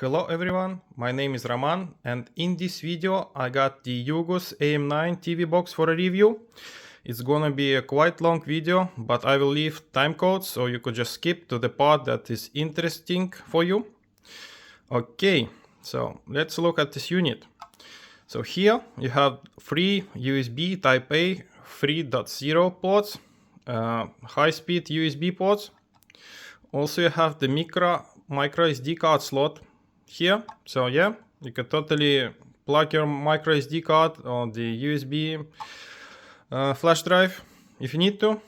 Hello everyone, my name is Roman, and in this video I got the Ugoos AM9 TV box for a review. It's gonna be a quite long video, but I will leave time codes so you could just skip to the part that is interesting for you. Okay, so let's look at this unit. So here you have three USB Type A 3.0 ports, high-speed USB ports. Also you have the micro SD card slot here. So yeah, you can totally plug your micro SD card on the USB flash drive if you need to.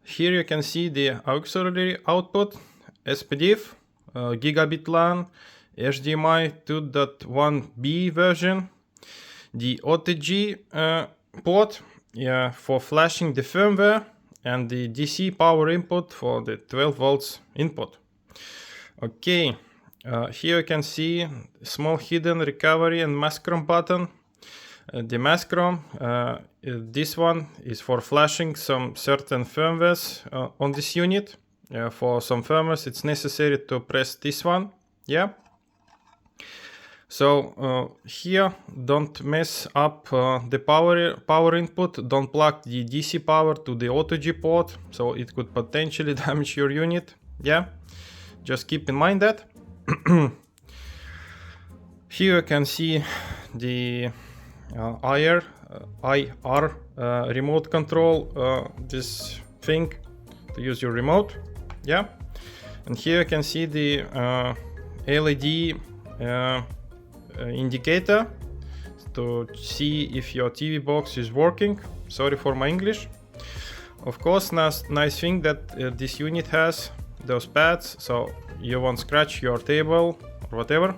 Here you can see the auxiliary output, SPDIF, gigabit LAN, HDMI 2.1b version, the OTG port for flashing the firmware, and the DC power input for the 12 volts input. Okay, here you can see small hidden recovery and mask ROM button. The mask ROM, this one is for flashing some certain firmwares on this unit. For some firmwares it's necessary to press this one. Yeah. So here don't mess up the power input, don't plug the DC power to the OTG port, so it could potentially damage your unit. Yeah, just keep in mind that. Here you can see the IR remote control, this thing to use your remote. Yeah, and here you can see the LED indicator to see if your TV box is working. Sorry for my English. Of course, nice thing that this unit has those pads, so you won't scratch your table or whatever.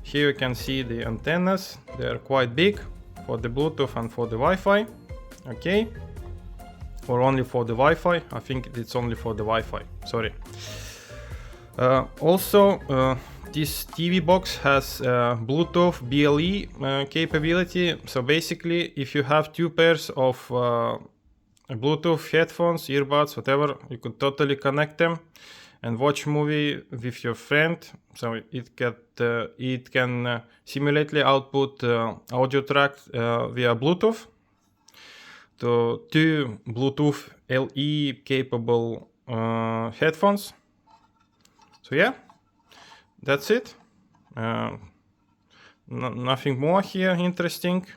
Here you can see the antennas. They're quite big for the Bluetooth and for the Wi-Fi. Okay, or only for the Wi-Fi. I think it's only for the Wi-Fi. Sorry. Also, this TV box has Bluetooth BLE capability. So basically, if you have two pairs of Bluetooth headphones, earbuds, whatever, you could totally connect them and watch movie with your friend. So it can simultaneously output audio track via Bluetooth to two Bluetooth LE capable headphones. So yeah, that's it. Nothing more here interesting.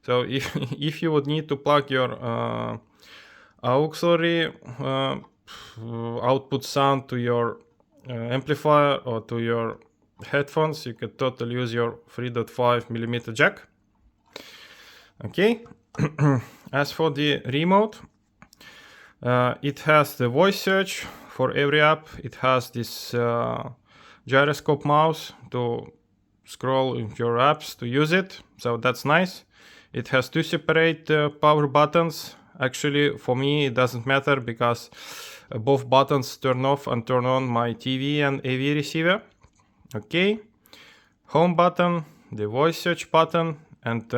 So if you would need to plug your auxiliary output sound to your amplifier or to your headphones, you could totally use your 3.5mm jack. Okay. As for the remote, it has the voice search for every app. It has this gyroscope mouse to scroll your apps to use it, so that's nice. It has two separate power buttons. Actually, for me it doesn't matter because both buttons turn off and turn on my TV and AV receiver. Okay, home button, the voice search button, and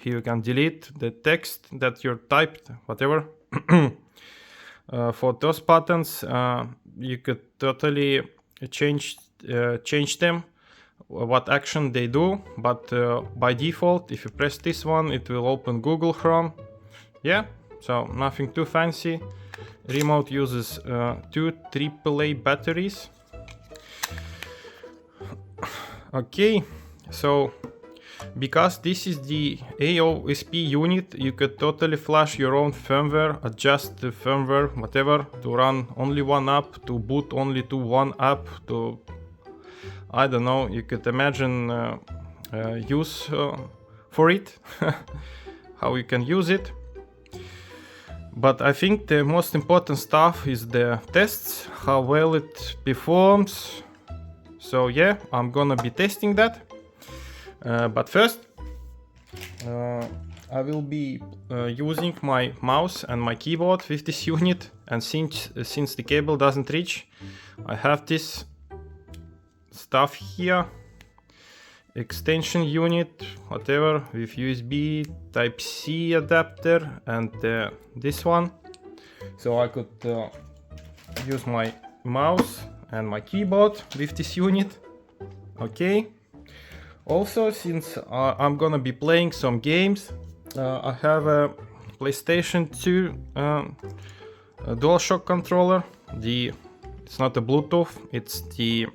here you can delete the text that you typed, whatever. For those buttons, you could totally change them, what action they do, but by default, if you press this one, it will open Google Chrome. Yeah, so nothing too fancy. Remote uses two AAA batteries. Okay, so because this is the AOSP unit, you could totally flash your own firmware, adjust the firmware, whatever, to run only one app, to boot only to one app, to, I don't know, you could imagine use for it, how you can use it. But I think the most important stuff is the tests, how well it performs. So yeah, I'm gonna be testing that. But first, I will be using my mouse and my keyboard with this unit, and since the cable doesn't reach, I have this stuff here, extension unit, whatever, with USB Type-C adapter and this one. So I could use my mouse and my keyboard with this unit. Okay. Also, since I'm gonna be playing some games, I have a PlayStation 2 a DualShock controller. It's not a Bluetooth, it's the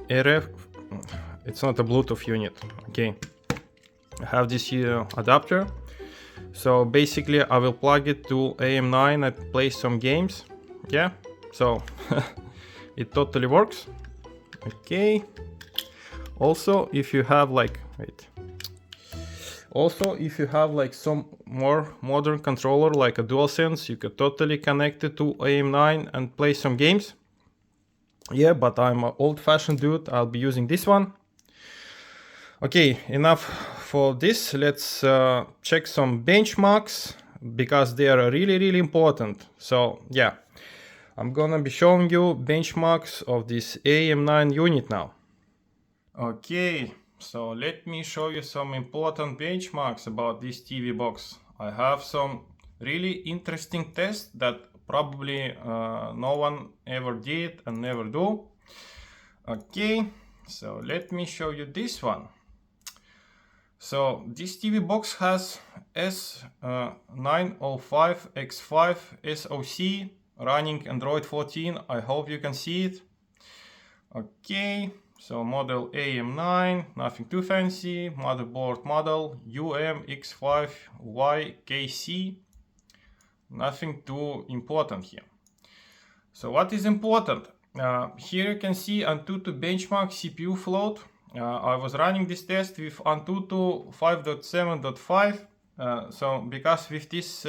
RF. It's not a Bluetooth unit. Okay, I have this adapter. So basically, I will plug it to AM9 and play some games. Yeah, so it totally works. Okay. Also, if you have like some more modern controller like a DualSense, you could totally connect it to AM9 and play some games. Yeah, but I'm an old-fashioned dude. I'll be using this one. Okay, enough for this. Let's check some benchmarks because they are really important. So yeah, I'm gonna be showing you benchmarks of this AM9 unit now. Okay, so let me show you some important benchmarks about this TV box. I have some really interesting tests that probably no one ever did and never do. Okay, so let me show you this one. So this TV box has S905X5 SoC running Android 14. I hope you can see it. Okay. So model AM9, nothing too fancy. Motherboard model UMX5YKC, nothing too important here. So what is important? Here you can see Antutu benchmark CPU float. I was running this test with Antutu 5.7.5. So because with this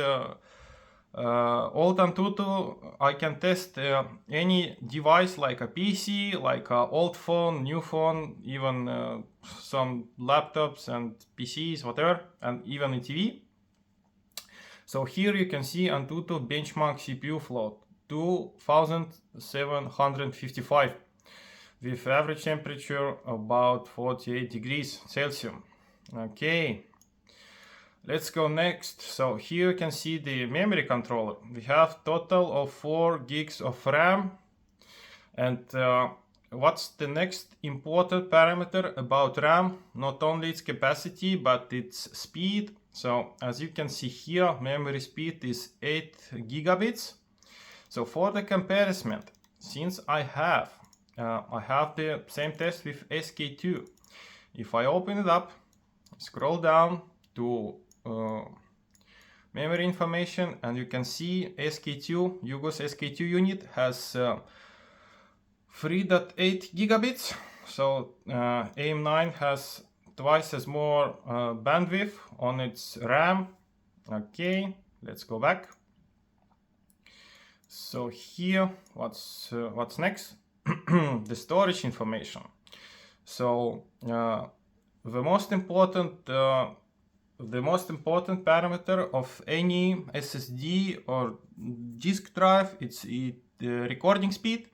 old Antutu, I can test any device like a PC, like an old phone, new phone, even some laptops and PCs, whatever, and even a TV. So here you can see Antutu benchmark CPU float 2755 with average temperature about 48 degrees Celsius. Okay. Let's go next. So here you can see the memory controller. We have total of 4 gigs of RAM. And what's the next important parameter about RAM? Not only its capacity, but its speed. So as you can see here, memory speed is 8 gigabits. So for the comparison, since I have the same test with SK2. If I open it up, scroll down to memory information, and you can see SK2, Ugoos SK2 unit has 3.8 gigabits. So AM9 has twice as more bandwidth on its RAM. Okay, let's go back. So here, what's next? The storage information. So the most important parameter of any SSD or disk drive, it's the recording speed.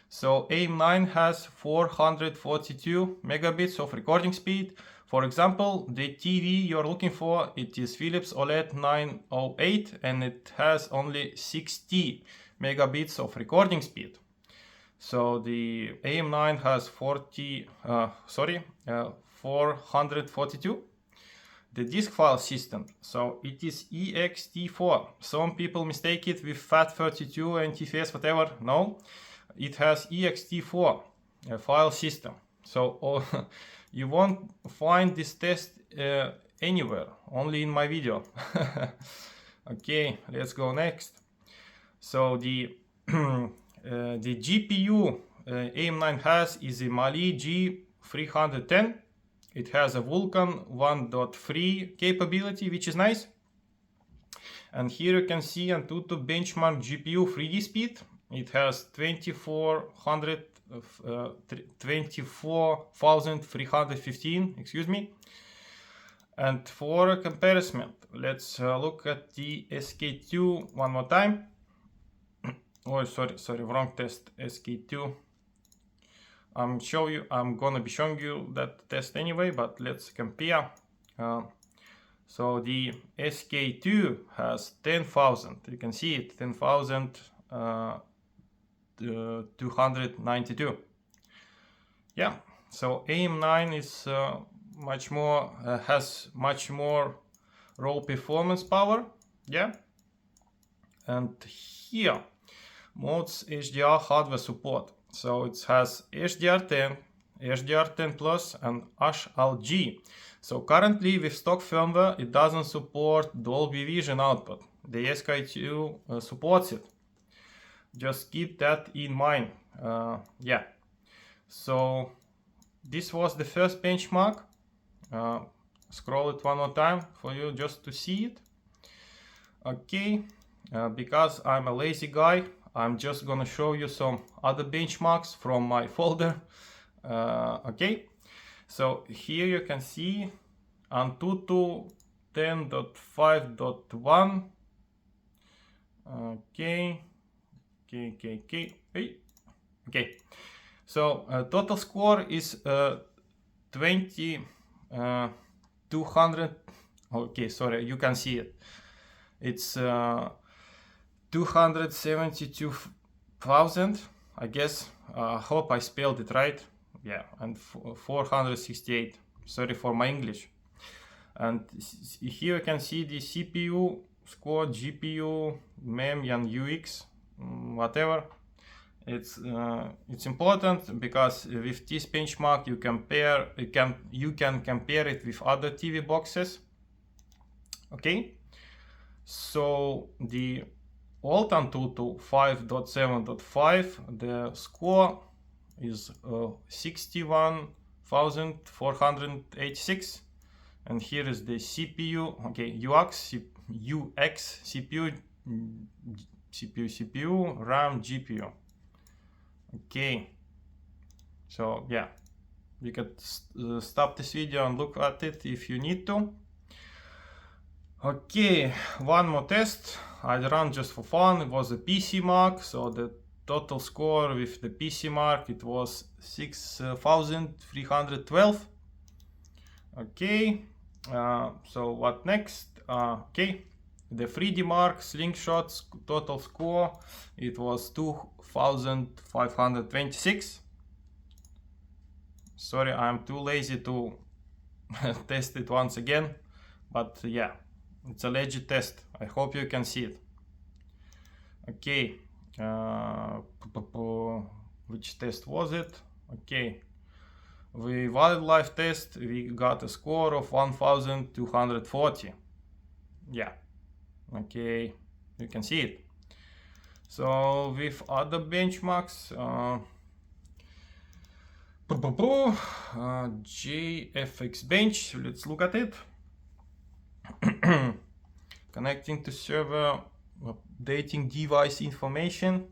So AM9 has 442 megabits of recording speed. For example, the TV you're looking for, it is Philips OLED 908 and it has only 60 megabits of recording speed. So the AM9 has 442. The disk file system, so it is ext4. Some people mistake it with FAT32 and TFS, whatever. No, it has ext4 file system. So you won't find this test anywhere, only in my video. Okay, let's go next. So the GPU AM9 has is a Mali G310. It has a Vulkan 1.3 capability, which is nice. And here you can see Antutu benchmark GPU 3D speed. It has 24,315, excuse me. And for a comparison, let's look at the SK2 one more time. Oh, sorry, wrong test, SK2. I'm gonna be showing you that test anyway, but let's compare. So the SK2 has 10,000. You can see it, 10,000 292. Yeah, so AM9 is has much more raw performance power. Yeah, and here modes HDR hardware support. So it has HDR10, HDR10 Plus, and HLG. So currently with stock firmware it doesn't support Dolby Vision output. The SK2 supports it. Just keep that in mind. Yeah. So this was the first benchmark. Scroll it one more time for you just to see it. Okay, because I'm a lazy guy, I'm just gonna show you some other benchmarks from my folder. Okay, so here you can see Antutu 10.5.1. Okay. So total score is 200. Okay, sorry, you can see it. It's 272,000, I guess. Hope I spelled it right. Yeah, and 468. Sorry for my English. And here you can see the CPU score, GPU, MEM, and UX, whatever. It's important because with this benchmark you can compare it with other TV boxes. Okay, so the old Antutu 5.7.5, the score is 61,486, and here is the CPU. Okay, UX, CPU, RAM, GPU. Okay, so yeah, you can stop this video and look at it if you need to. Okay, one more test I ran just for fun. It was a PC mark, so the total score with the PC mark, it was 6,312. Okay, so what next? Okay, the 3D mark slingshots total score, it was 2,526. Sorry, I'm too lazy to test it once again, but yeah, it's a legit test. I hope you can see it. Okay, which test was it? Okay, the wildlife test, we got a score of 1,240. Yeah, okay, you can see it. So with other benchmarks, JFX bench, let's look at it. Connecting to server, updating device information.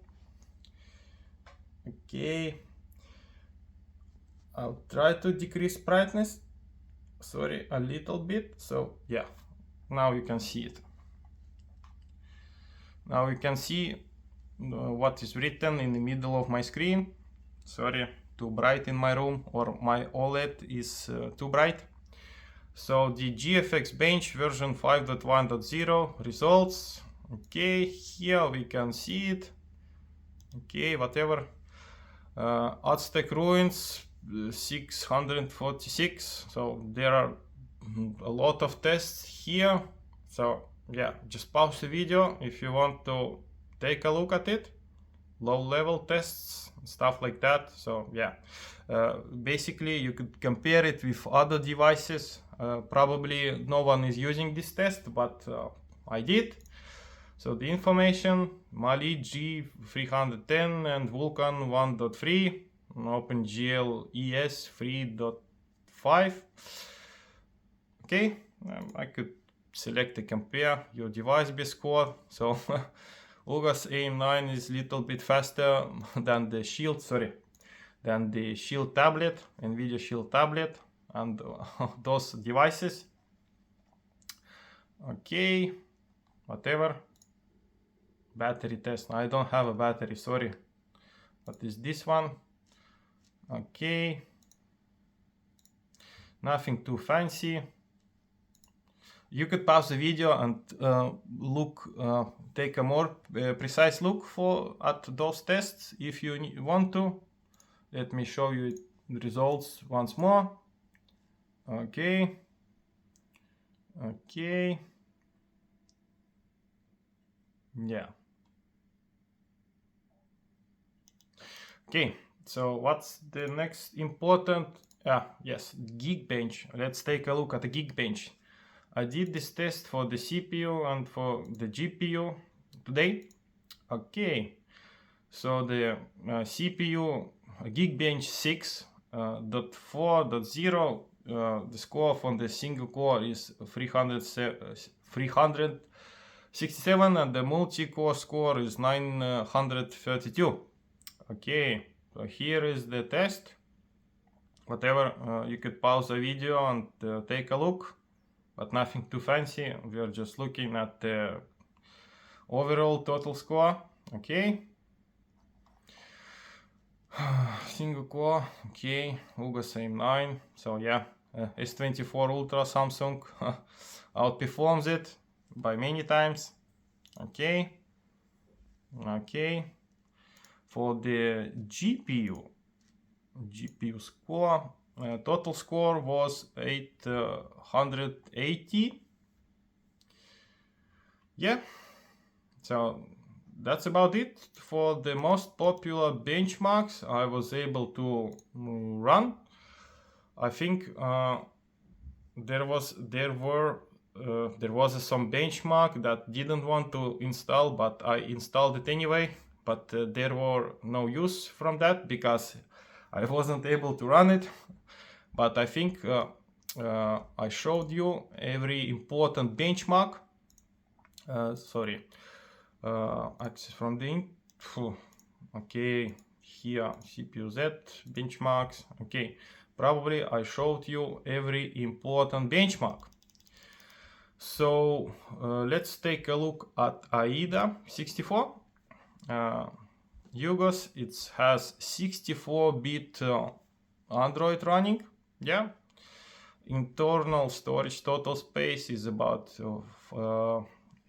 Okay, I'll try to decrease brightness, sorry, a little bit. So yeah, now you can see it. Now you can see what is written in the middle of my screen. Sorry, too bright in my room, or my OLED is too bright. So the GFX bench version 5.1.0 results. Okay, here we can see it. Okay, whatever. Aztec ruins 646. So there are a lot of tests here. So yeah, just pause the video if you want to take a look at it. Low level tests, stuff like that. So yeah, basically you could compare it with other devices. Probably no one is using this test, but I did. So the information: Mali G310 and Vulkan 1.3, OpenGL ES 3.5. Okay, I could select to compare your device base score. So Ugoos AM9 is a little bit faster than the Shield, than the Shield tablet, NVIDIA Shield tablet, and those devices. Okay, whatever. Battery test. I don't have a battery, sorry. What is this one? Okay. Nothing too fancy. you could pause the video and take a more precise look at those tests if you want to. Let me show you the results once more. Okay. Yeah. Okay, so what's the next important? Yes, Geekbench. Let's take a look at the Geekbench. I did this test for the CPU and for the GPU today. Okay, so the CPU Geekbench 6.4.0, the score from the single core is 367 and the multi-core score is 932. Okay, so here is the test. Whatever, you could pause the video and take a look, but nothing too fancy. We are just looking at the overall total score. Okay. Single core. Okay, Ugoos AM9. So yeah, S24 Ultra Samsung outperforms it by many times. Okay. For the GPU score, total score was 880. Yeah, so that's about it for the most popular benchmarks I was able to run. I think there was some benchmark that didn't want to install, but I installed it anyway. But there were no use from that because I wasn't able to run it. But I think I showed you every important benchmark. Access from the okay, here CPU Z benchmarks. Okay, probably I showed you every important benchmark. So let's take a look at AIDA 64. Ugoos, it has 64-bit Android running. Yeah, internal storage total space is about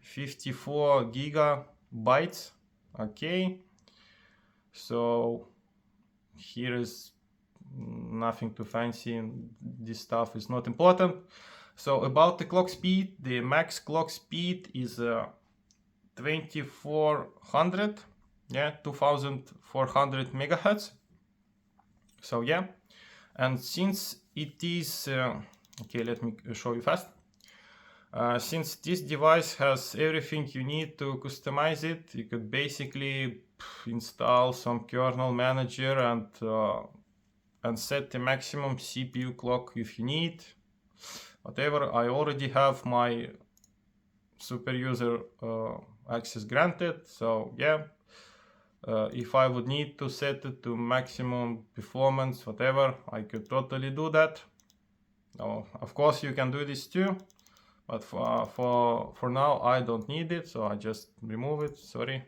54 gigabytes. Okay, so here is nothing too fancy, this stuff is not important. So about the clock speed, the max clock speed is 2400, yeah, 2400 megahertz. So yeah, and since it is okay, let me show you fast. Since this device has everything you need to customize it, you could basically install some kernel manager and set the maximum CPU clock if you need. Whatever, I already have my super user access granted, so yeah, if I would need to set it to maximum performance, whatever, I could totally do that. Of course you can do this too, but for now I don't need it, so I just remove it. Sorry,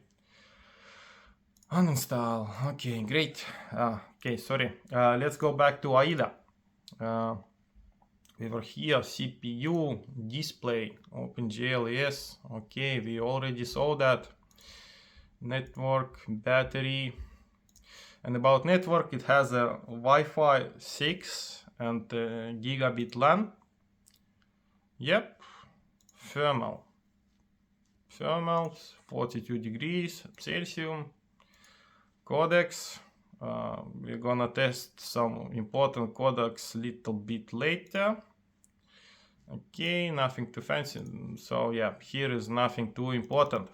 uninstall. Okay, great. Okay, sorry, let's go back to AIDA. We were here, CPU, display, OpenGL, okay, we already saw that. Network, battery, and about network, it has a Wi-Fi 6 and gigabit LAN. Yep, thermals 42 degrees Celsius, codecs. We're gonna test some important codecs little bit later. Okay, nothing too fancy. So yeah, here is nothing too important.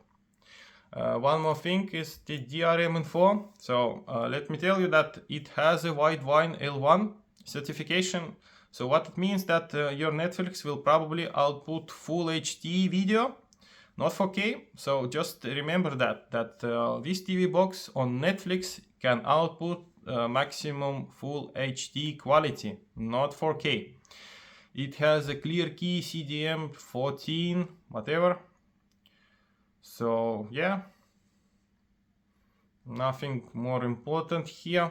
One more thing is the DRM info. So let me tell you that it has a Widevine L1 certification. So what it means that your Netflix will probably output full HD video, not 4K. So just remember that this TV box on Netflix can output maximum full HD quality, not 4K. It has a clear key CDM 14, whatever. So yeah, nothing more important here.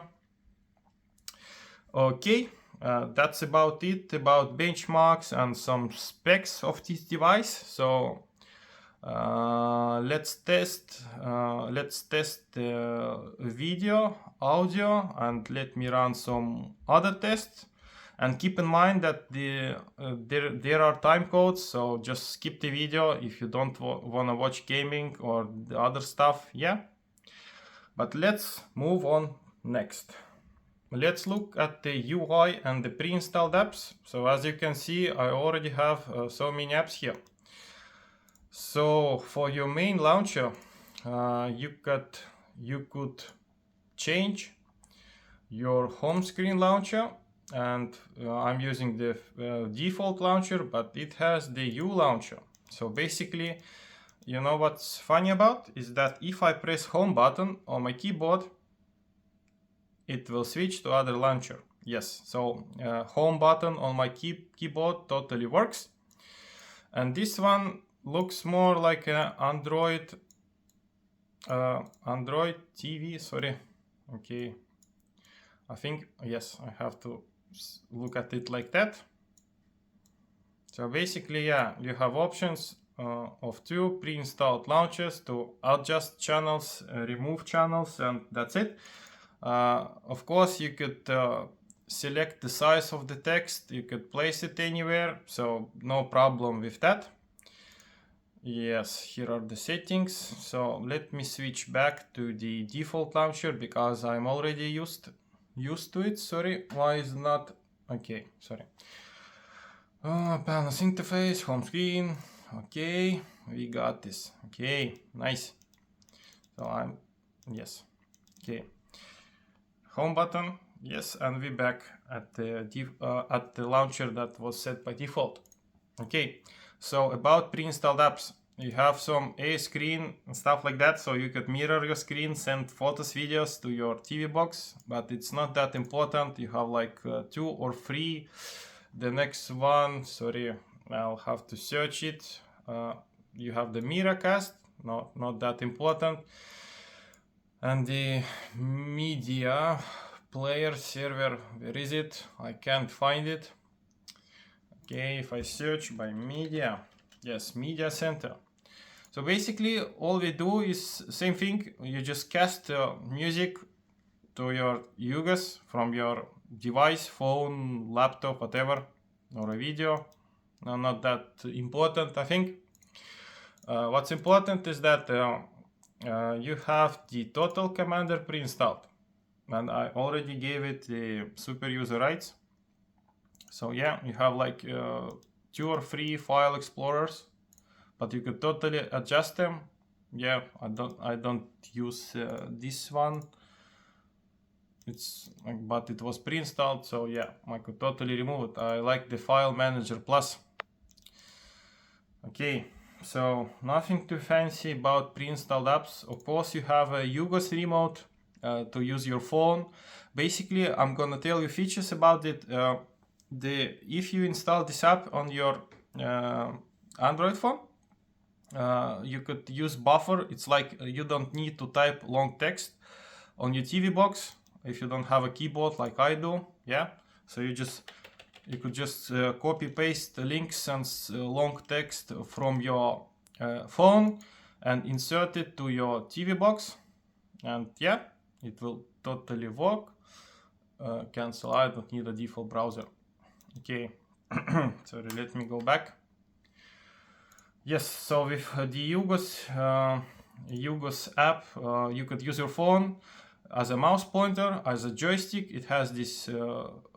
Okay, that's about it, about benchmarks and some specs of this device. So let's test the video, audio, and let me run some other tests. And keep in mind that there are time codes, so just skip the video if you don't want to watch gaming or the other stuff. Yeah, but let's move on next. Let's look at the UI and the pre-installed apps. So as you can see, I already have so many apps here. So for your main launcher, you could change your home screen launcher, and I'm using the default launcher, but it has the U launcher. So basically, you know what's funny about is that if I press home button on my keyboard, it will switch to other launcher. Yes, so home button on my keyboard totally works. And this one looks more like an Android TV, sorry. Okay, I think, yes, I have to look at it like that. So basically, yeah, you have options of 2 pre-installed launchers to adjust channels, remove channels, and that's it. Of course, you could select the size of the text, you could place it anywhere, so no problem with that. Yes, here are the settings. So let me switch back to the default launcher because I'm already used to it. Sorry, why is not? Okay, sorry. Panels interface, home screen. Okay, we got this. Okay, nice. So yes. Okay. Home button, yes, and we're back at the launcher that was set by default. Okay, so about pre-installed apps, you have some A screen and stuff like that, so you could mirror your screen, send photos, videos to your TV box, but it's not that important. You have like 2 or 3. The next one, sorry, I'll have to search it. You have the Miracast, not that important. And the media player server, where is it? I can't find it. Okay, if I search by media, yes, media center. So basically all we do is same thing. You just cast music to your Ugoos from your device, phone, laptop, whatever, or a video. No, not that important, I think. What's important is that you have the Total Commander pre-installed, and I already gave it the super user rights. So yeah, you have like 2 or 3 file explorers, but you could totally adjust them. Yeah, I don't use this one. But it was pre-installed, so yeah, I could totally remove it. I like the File Manager Plus. Okay, so nothing too fancy about pre-installed apps. Of course, you have a Ugoos remote to use your phone. Basically, I'm gonna tell you features about it. If you install this app on your Android phone, you could use buffer. It's like you don't need to type long text on your TV box if you don't have a keyboard like I do. Yeah, so you could just copy paste the links and long text from your phone and insert it to your TV box, and yeah, it will totally work. Cancel, I don't need a default browser. Okay, sorry, let me go back. Yes, so with the Ugoos app, you could use your phone as a mouse pointer, as a joystick. It has this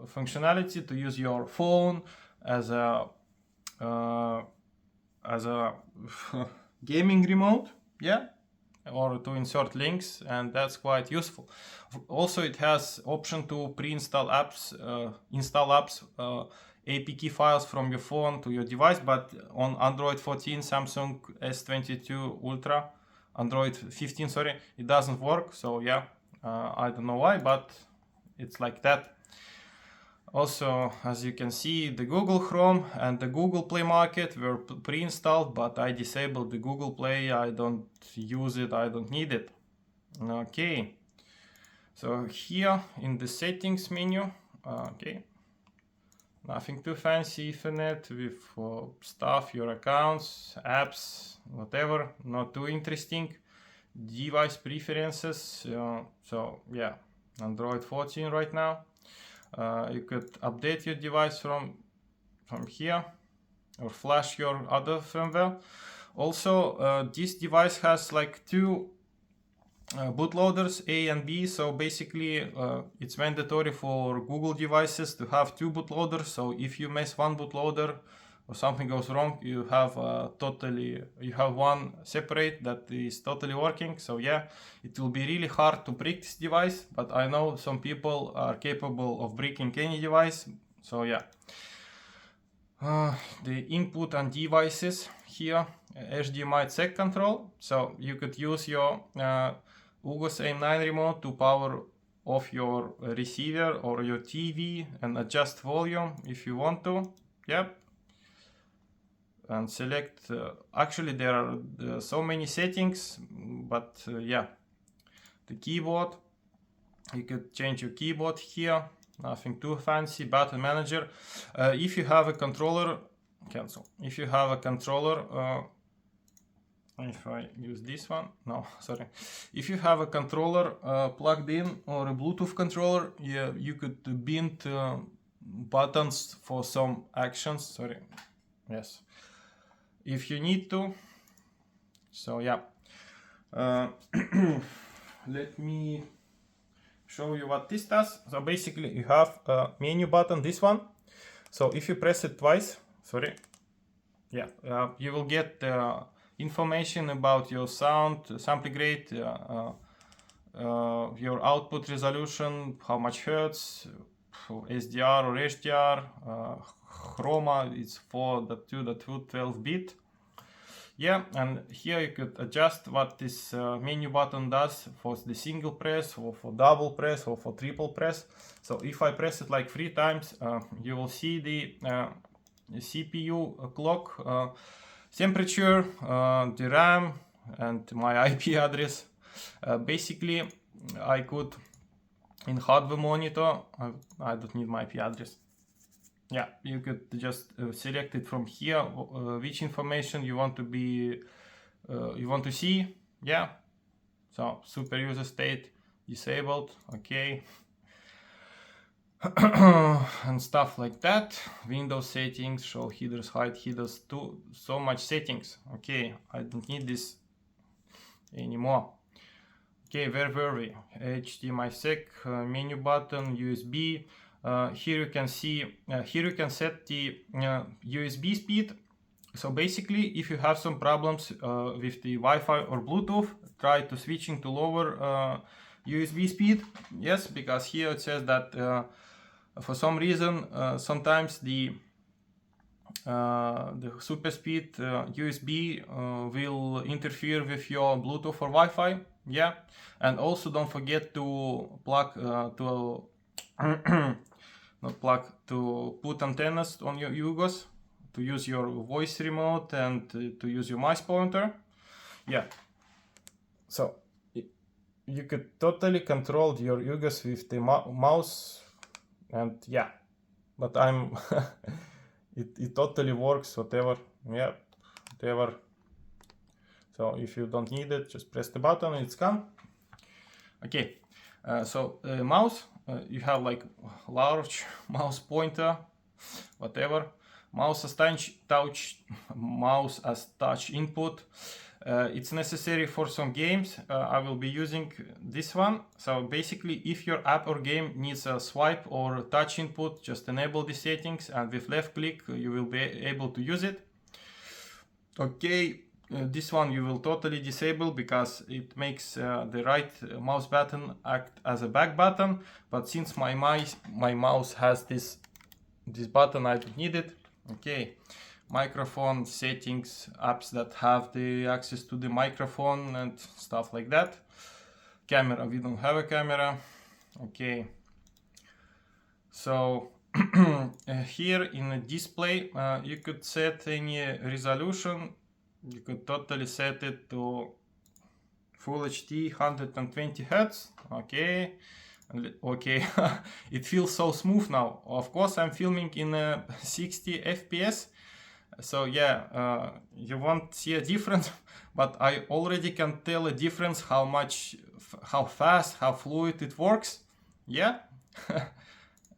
functionality to use your phone as a gaming remote, yeah, or to insert links, and that's quite useful. Also, it has option to pre-install apps, install apps, APK files from your phone to your device, but on Android 14, Samsung S22 Ultra, Android 15, sorry, it doesn't work. So yeah, I don't know why, but it's like that. Also, as you can see, the Google Chrome and the Google Play Market were pre-installed, but I disabled the Google Play. I don't use it, I don't need it. Okay, so here in the settings menu, okay, nothing too fancy. Ethernet with stuff, your accounts, apps, whatever, not too interesting. Device preferences, so yeah, Android 14 right now. You could update your device from here or flash your other firmware. Also, this device has like two bootloaders, A and B, so basically it's mandatory for Google devices to have two bootloaders. So if you mess one bootloader or something goes wrong, you have one separate that is totally working. So yeah, it will be really hard to break this device, but I know some people are capable of breaking any device. So yeah, the input and devices here, HDMI sec control. So you could use your Ugoos AM9 remote to power off your receiver or your TV and adjust volume if you want to. Yep. And select, actually there are so many settings, but yeah, the keyboard, you could change your keyboard here, nothing too fancy. Button manager, if you have a controller, cancel. If you have a controller, if I use this one, no, sorry. If you have a controller plugged in or a Bluetooth controller, yeah, you could bind buttons for some actions, sorry, yes, if you need to. So yeah, let me show you what this does. So basically you have a menu button, this one. So if you press it twice, sorry, yeah, you will get information about your sound, sampling rate, your output resolution, how much hertz, SDR or HDR, chroma, it's 4.2.2 12-bit. Yeah, and here you could adjust what this menu button does for the single press or for double press or for triple press. So if I press it like 3 times, you will see the CPU clock, temperature, the RAM, and my IP address. Basically, I could, in hardware monitor, I don't need my IP address. Yeah, you could just select it from here, which information you want to see. Yeah, so super user state disabled, okay. And stuff like that. Windows settings, show headers, hide headers, so much settings. Okay, I don't need this anymore. Okay, where were we? HDMI sec, menu button, USB. Here you can see, here you can set the USB speed. So basically, if you have some problems with the Wi-Fi or Bluetooth, try to switching to lower USB speed. Yes, because here it says that for some reason, sometimes the super speed USB will interfere with your Bluetooth or Wi-Fi. Yeah, and also don't forget to plug to put antennas on your Ugoos, to use your voice remote and to use your mouse pointer. Yeah, so you could totally control your Ugoos with the mouse, and yeah, but I'm it totally works, whatever. Yeah, whatever. So if you don't need it, just press the button and it's gone. Okay, so mouse, you have like large mouse pointer, whatever. Mouse as touch input. It's necessary for some games. I will be using this one. So basically, if your app or game needs a swipe or touch input, just enable the settings, and with left click you will be able to use it. Okay, this one you will totally disable because it makes the right mouse button act as a back button. But since my mouse has this button, I don't need it. Okay, microphone settings, apps that have the access to the microphone and stuff like that. Camera, we don't have a camera. Okay, so here in the display you could set any resolution. You could totally set it to Full HD 120 Hz. Okay, Okay, it feels so smooth now. Of course, I'm filming in 60 FPS. So yeah, you won't see a difference, but I already can tell a difference how fast, how fluid it works. Yeah.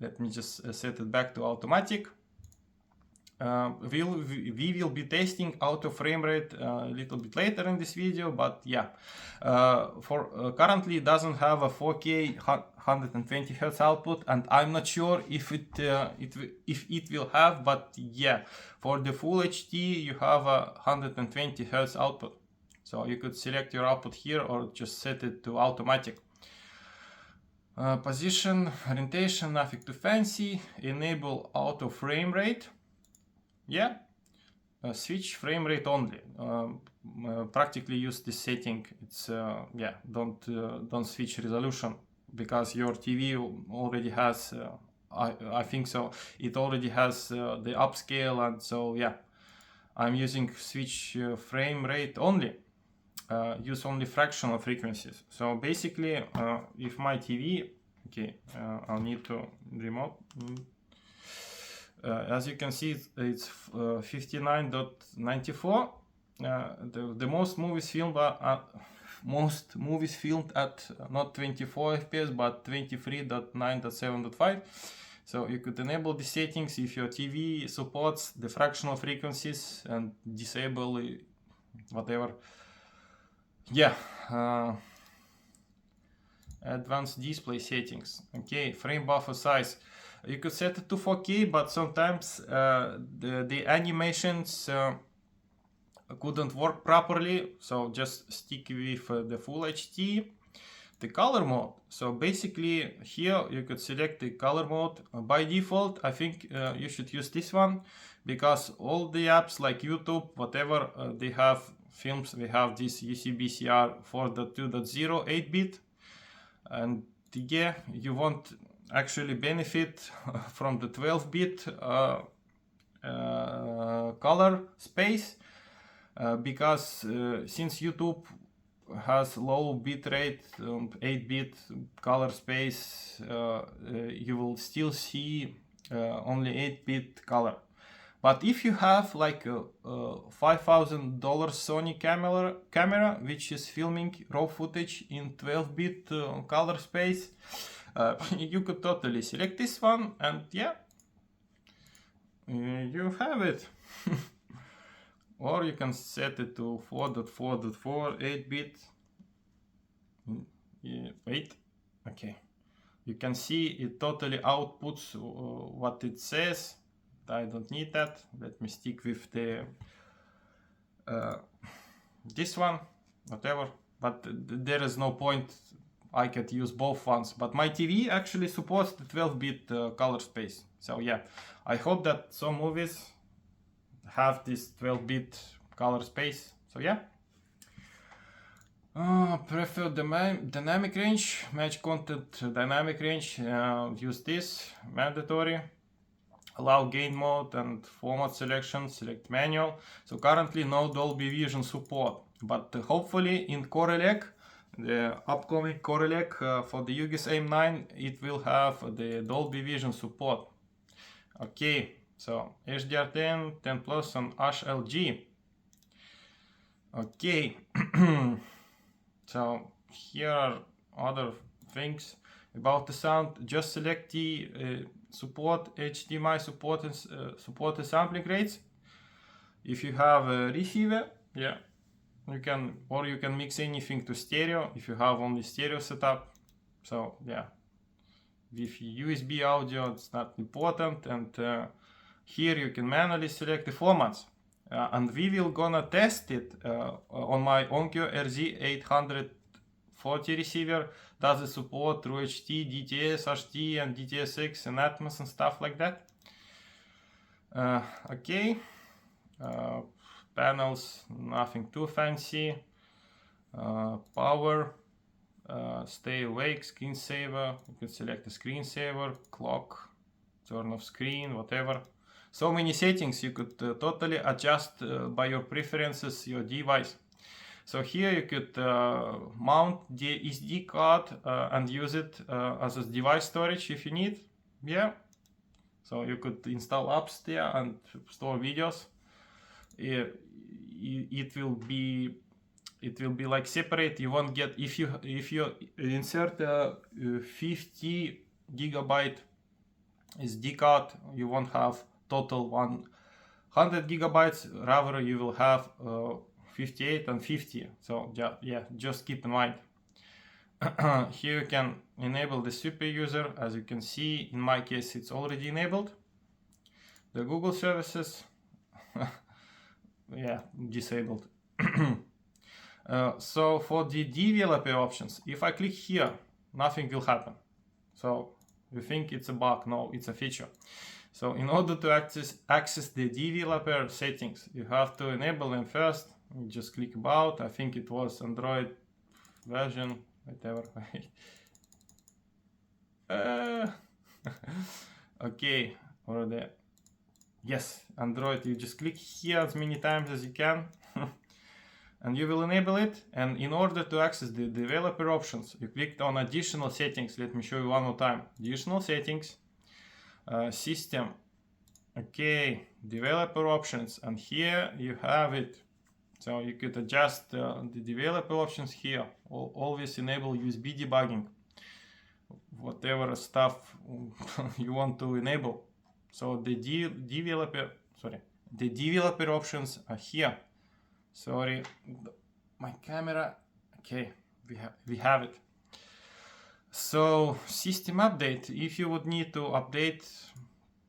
Let me just set it back to automatic. We will be testing auto frame rate a little bit later in this video, but yeah, currently it doesn't have a 4K 120 Hz output, and I'm not sure if it will have, but yeah, for the full HD you have a 120 Hz output, so you could select your output here or just set it to automatic. Position, orientation, nothing too fancy. Enable auto frame rate. Yeah, switch frame rate only. Practically use this setting. It's yeah, don't switch resolution, because your TV already has. I think so. It already has the upscale, and so yeah, I'm using switch frame rate only. Use only fractional frequencies. So basically, if my TV, okay, I'll need to remote. As you can see, it's 59.94. The most movies filmed at not 24 FPS but 23.9.7.5. So you could enable the settings if your TV supports the fractional frequencies and disable whatever. Yeah, advanced display settings. Okay, frame buffer size. You could set it to 4K, but sometimes the animations couldn't work properly, so just stick with the full HD. The color mode. So basically here you could select the color mode. By default, I think you should use this one, because all the apps like YouTube, whatever, they have films, they have this UCBCR 4.2.0 8-bit, and yeah, you won't actually benefit from the 12-bit color space, because since YouTube has low bitrate, 8-bit color space, you will still see only 8-bit color. But if you have like a $5,000 Sony camera which is filming raw footage in 12-bit color space, you could totally select this one, and yeah, you have it. Or you can set it to 4.4.4 8-bit. Wait, okay. You can see it totally outputs what it says. I don't need that. Let me stick with the this one, whatever. But there is no point. I could use both ones. But my TV actually supports the 12-bit color space. So yeah, I hope that some movies have this 12-bit color space. So yeah. Prefer dynamic range, match content dynamic range. Use this, mandatory. Allow gain mode and format selection, select manual. So currently no Dolby Vision support, but hopefully in coreelec, the upcoming coreelec for the Ugoos AM9, it will have the Dolby Vision support. Okay, so HDR10, 10 Plus and HLG. Okay, so here are other things about the sound. Just select the support HDMI supported sampling rates. If you have a receiver, yeah, you can mix anything to stereo if you have only stereo setup. So yeah, with USB audio it's not important, and here you can manually select the formats, and we will gonna test it on my Onkyo RZ840 receiver. Does it support True HD, DTS, HD and DTSX and Atmos and stuff like that? Okay, panels, nothing too fancy. Power, stay awake, screensaver, you can select a screensaver, clock, turn off screen, whatever. So many settings you could totally adjust by your preferences, your device. So here you could mount the SD card and use it as a device storage if you need. Yeah. So you could install apps there and store videos. It will be like separate. You won't get, if you insert a 50 gigabyte SD card, you won't have total 100 gigabytes, rather you will have 58 and 50. So yeah, just keep in mind. Here you can enable the super user. As you can see, in my case it's already enabled. The Google services, yeah, disabled. So for the developer options, if I click here, nothing will happen. So you think it's a bug? No, it's a feature. So in order to access the developer settings, you have to enable them first. You just click about. I think it was Android version, whatever. Okay, or the, yes, Android. You just click here as many times as you can. And you will enable it. And in order to access the developer options, you clicked on additional settings. Let me show you one more time. Additional settings, system, okay, developer options, and here you have it. So you could adjust the developer options here. Always enable USB debugging, whatever stuff you want to enable. So the developer options are here. Sorry, my camera. Okay, we have it. So system update. If you would need to update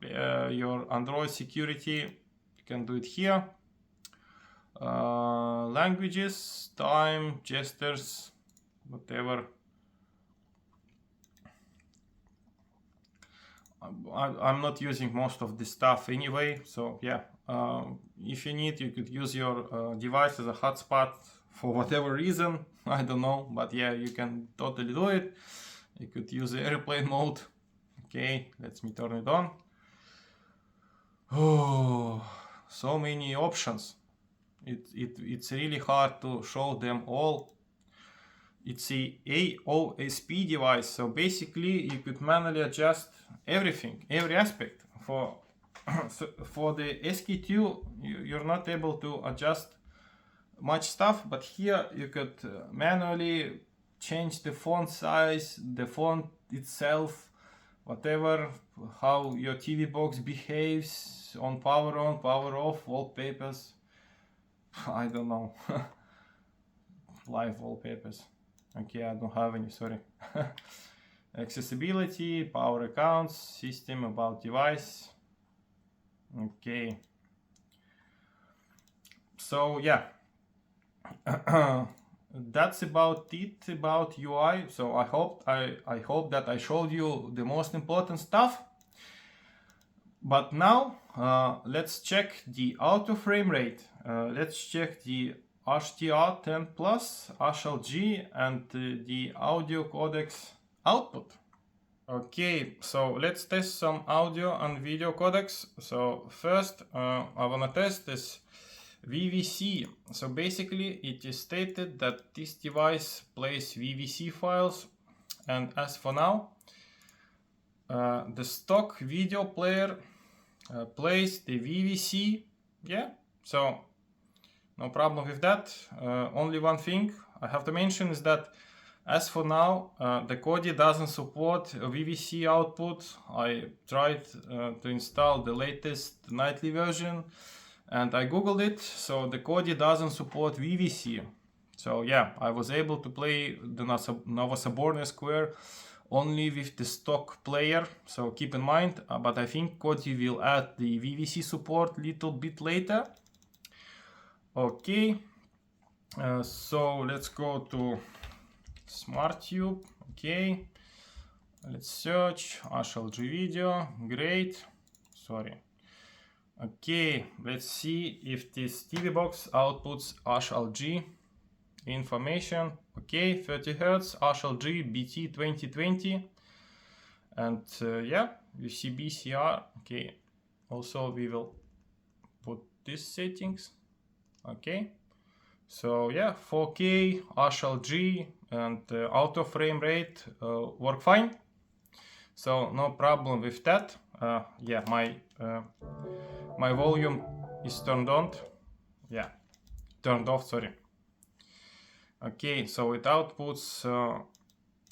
your Android security, you can do it here. Languages, time, gestures, whatever. I'm not using most of this stuff anyway, so yeah. If you need, you could use your device as a hotspot for whatever reason. I don't know, but yeah, you can totally do it. You could use the airplane mode. Okay, let me turn it on. Oh, so many options. It's really hard to show them all. It's a AOSP device, so basically you could manually adjust everything, every aspect. For the SK2, you're not able to adjust much stuff, but here you could manually change the font size, the font itself, whatever, how your TV box behaves on, power off, wallpapers. I don't know. Live wallpapers. Okay, I don't have any, sorry. Accessibility, power accounts, system, about device. Okay. So yeah. That's about it about UI. So I hope that I showed you the most important stuff. But now let's check the auto frame rate. Let's check the HDR10 Plus, HLG, and the audio codecs output. Okay, so let's test some audio and video codecs. So first I wanna test this VVC. So basically it is stated that this device plays VVC files, and as for now the stock video player plays the VVC. Yeah, so no problem with that. Only one thing I have to mention is that as for now the Kodi doesn't support VVC output. I tried to install the latest nightly version and I googled it, so the Kodi doesn't support VVC. So yeah, I was able to play the Nova Saborne Square only with the stock player, so keep in mind, but I think Kodi will add the VVC support a little bit later. Okay, so let's go to SmartTube. Okay, let's search HLG video. Great, sorry. Okay, let's see if this TV box outputs HLG information. Okay, 30 Hz, HLG BT 2020, and yeah, you see BCR. Okay, also we will put these settings. Okay, So yeah, 4K, HLG, and auto frame rate work fine. So no problem with that. Yeah, my volume is turned on. Yeah, turned off, sorry. Okay, so it outputs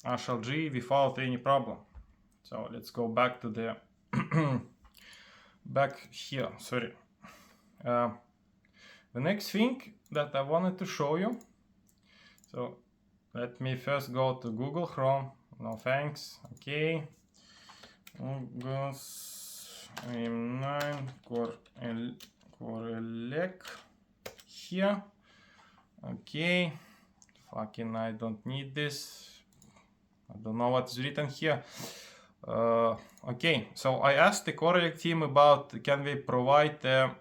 HLG without any problem. So let's go back to the back here, sorry. The next thing that I wanted to show you, so let me first go to Google Chrome. No thanks. Okay, Ugoos AM9 coreelec here. Okay, fucking I don't need this. I don't know what's written here. Okay, so I asked the coreelec team about can we provide the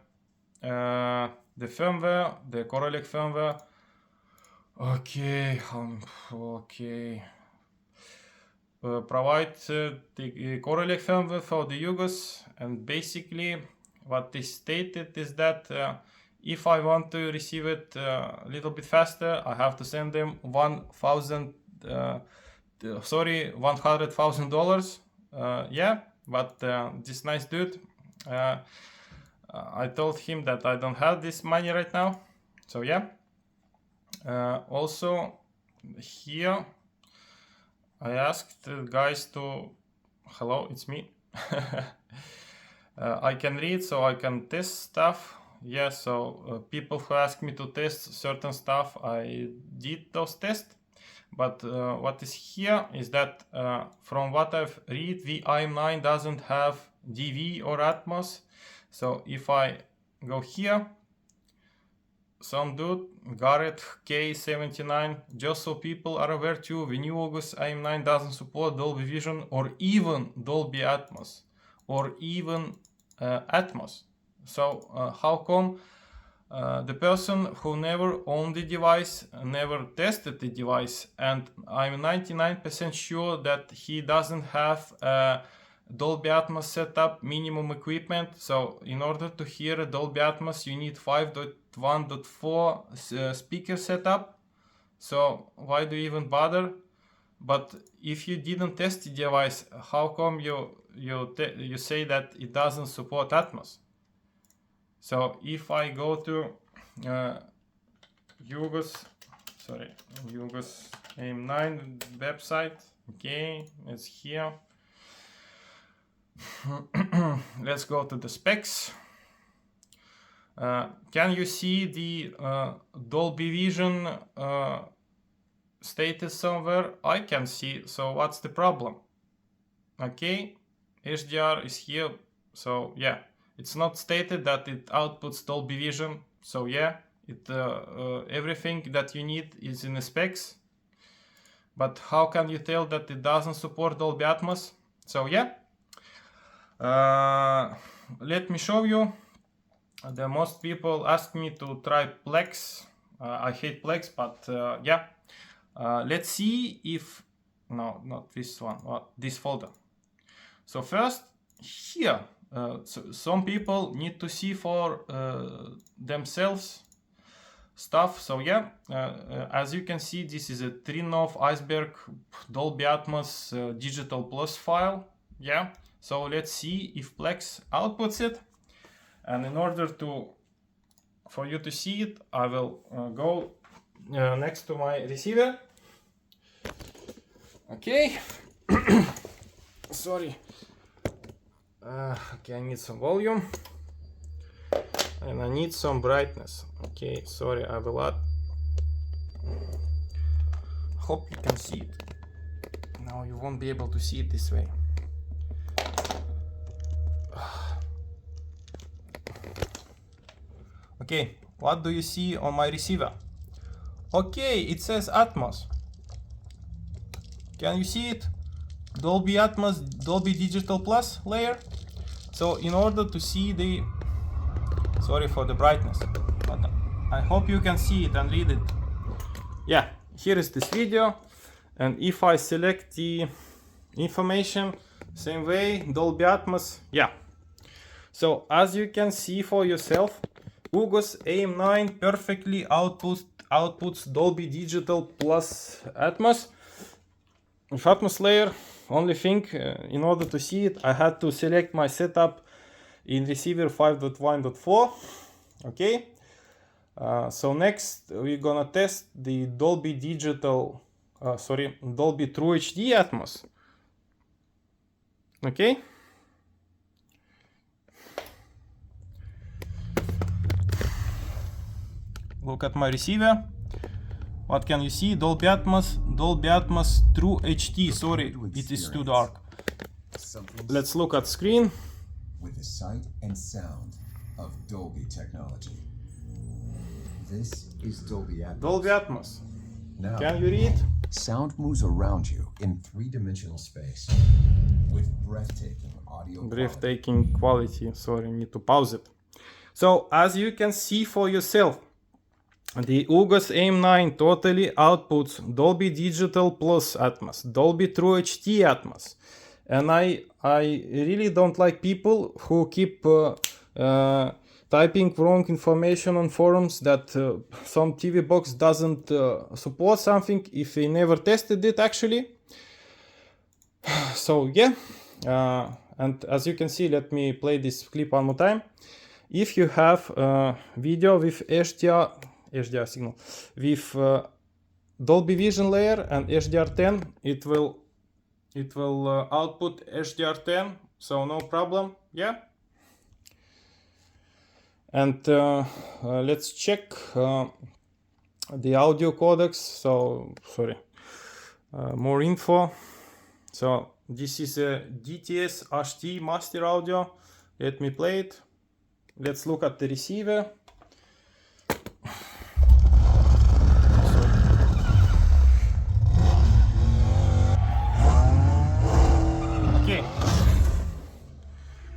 firmware, the coreelec firmware. Okay, okay. Provide the coreelec firmware for the Ugoos, and basically what they stated is that if I want to receive it a little bit faster, I have to send them $100,000. Yeah, but this nice dude, I told him that I don't have this money right now. So yeah. Also here I asked the guys to, hello, it's me. I can read, so I can test stuff. Yeah, so people who ask me to test certain stuff, I did those tests. But what is here is that from what I've read, the AM9 doesn't have DV or Atmos. So if I go here, some dude, Garrett K79, just so people are aware too, the new Ugoos AM9 doesn't support Dolby Vision or even Dolby Atmos or even Atmos. So how come the person who never owned the device, never tested the device, and I'm 99% sure that he doesn't have Dolby Atmos setup, minimum equipment. So in order to hear Dolby Atmos, you need 5.1.4 speaker setup. So why do you even bother? But if you didn't test the device, how come you say that it doesn't support Atmos? So if I go to Ugoos AM9 website, okay, it's here. Let's go to the specs. Can you see the Dolby Vision status somewhere? I can see, so what's the problem? Okay, HDR is here, so yeah, it's not stated that it outputs Dolby Vision, so yeah, it everything that you need is in the specs. But how can you tell that it doesn't support Dolby Atmos? So yeah, let me show you. The most people ask me to try Plex. I hate Plex, but yeah. Let's see if, no, not this one, this folder. So first here, so some people need to see for themselves stuff. So yeah, as you can see, this is a Trinov Iceberg Dolby Atmos Digital Plus file. Yeah, so let's see if Plex outputs it. And in order for you to see it, I will go next to my receiver. Okay. Sorry. Okay, I need some volume. And I need some brightness. Okay, sorry, I will add. Hope you can see it. Now you won't be able to see it this way. Okay, what do you see on my receiver? Okay, it says Atmos. Can you see it? Dolby Atmos, Dolby Digital Plus layer. So in order to see the, sorry for the brightness, but I hope you can see it and read it. Yeah, here is this video, and if I select the information, same way, Dolby Atmos, yeah. So as you can see for yourself, Ugoos AM9 perfectly outputs outputs Dolby Digital plus Atmos. With Atmos layer, only thing, in order to see it, I had to select my setup in receiver 5.1.4. Okay. So next we're gonna test the Dolby Digital, Dolby TRUE HD Atmos. Okay. Look at my receiver. What can you see? Dolby Atmos TRUE HD. Sorry, it is too dark. Let's look at screen. With the sight and sound of Dolby technology. This is Dolby Atmos. Dolby Atmos. Now, can you read? Sound moves around you in three-dimensional space with breathtaking audio Breathtaking quality. Sorry, need to pause it. So, as you can see for yourself, the Ugoos AM9 totally outputs Dolby Digital plus Atmos, Dolby TRUE HD Atmos. And I really don't like people who keep typing wrong information on forums that some TV box doesn't support something if they never tested it actually. So yeah, and as you can see, let me play this clip one more time. If you have video with HDR signal with Dolby Vision layer and HDR10, it will output HDR10, so no problem. Yeah. And let's check the audio codecs. So sorry, more info. So this is a DTS HD master audio. Let me play it. Let's look at the receiver. Okay.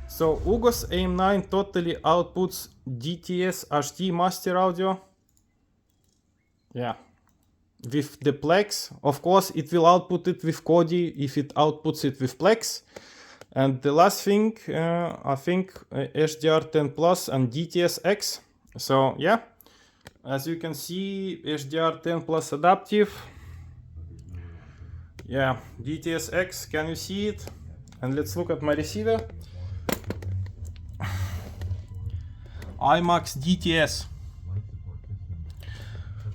So Ugoos AM9 totally outputs DTS HD master audio. Yeah. With the Plex, of course, it will output it with Kodi if it outputs it with Plex. And the last thing, I think HDR10 Plus and DTS X. So yeah, as you can see, HDR10 Plus Adaptive. Yeah, DTS X, can you see it? And let's look at my receiver. IMAX DTS.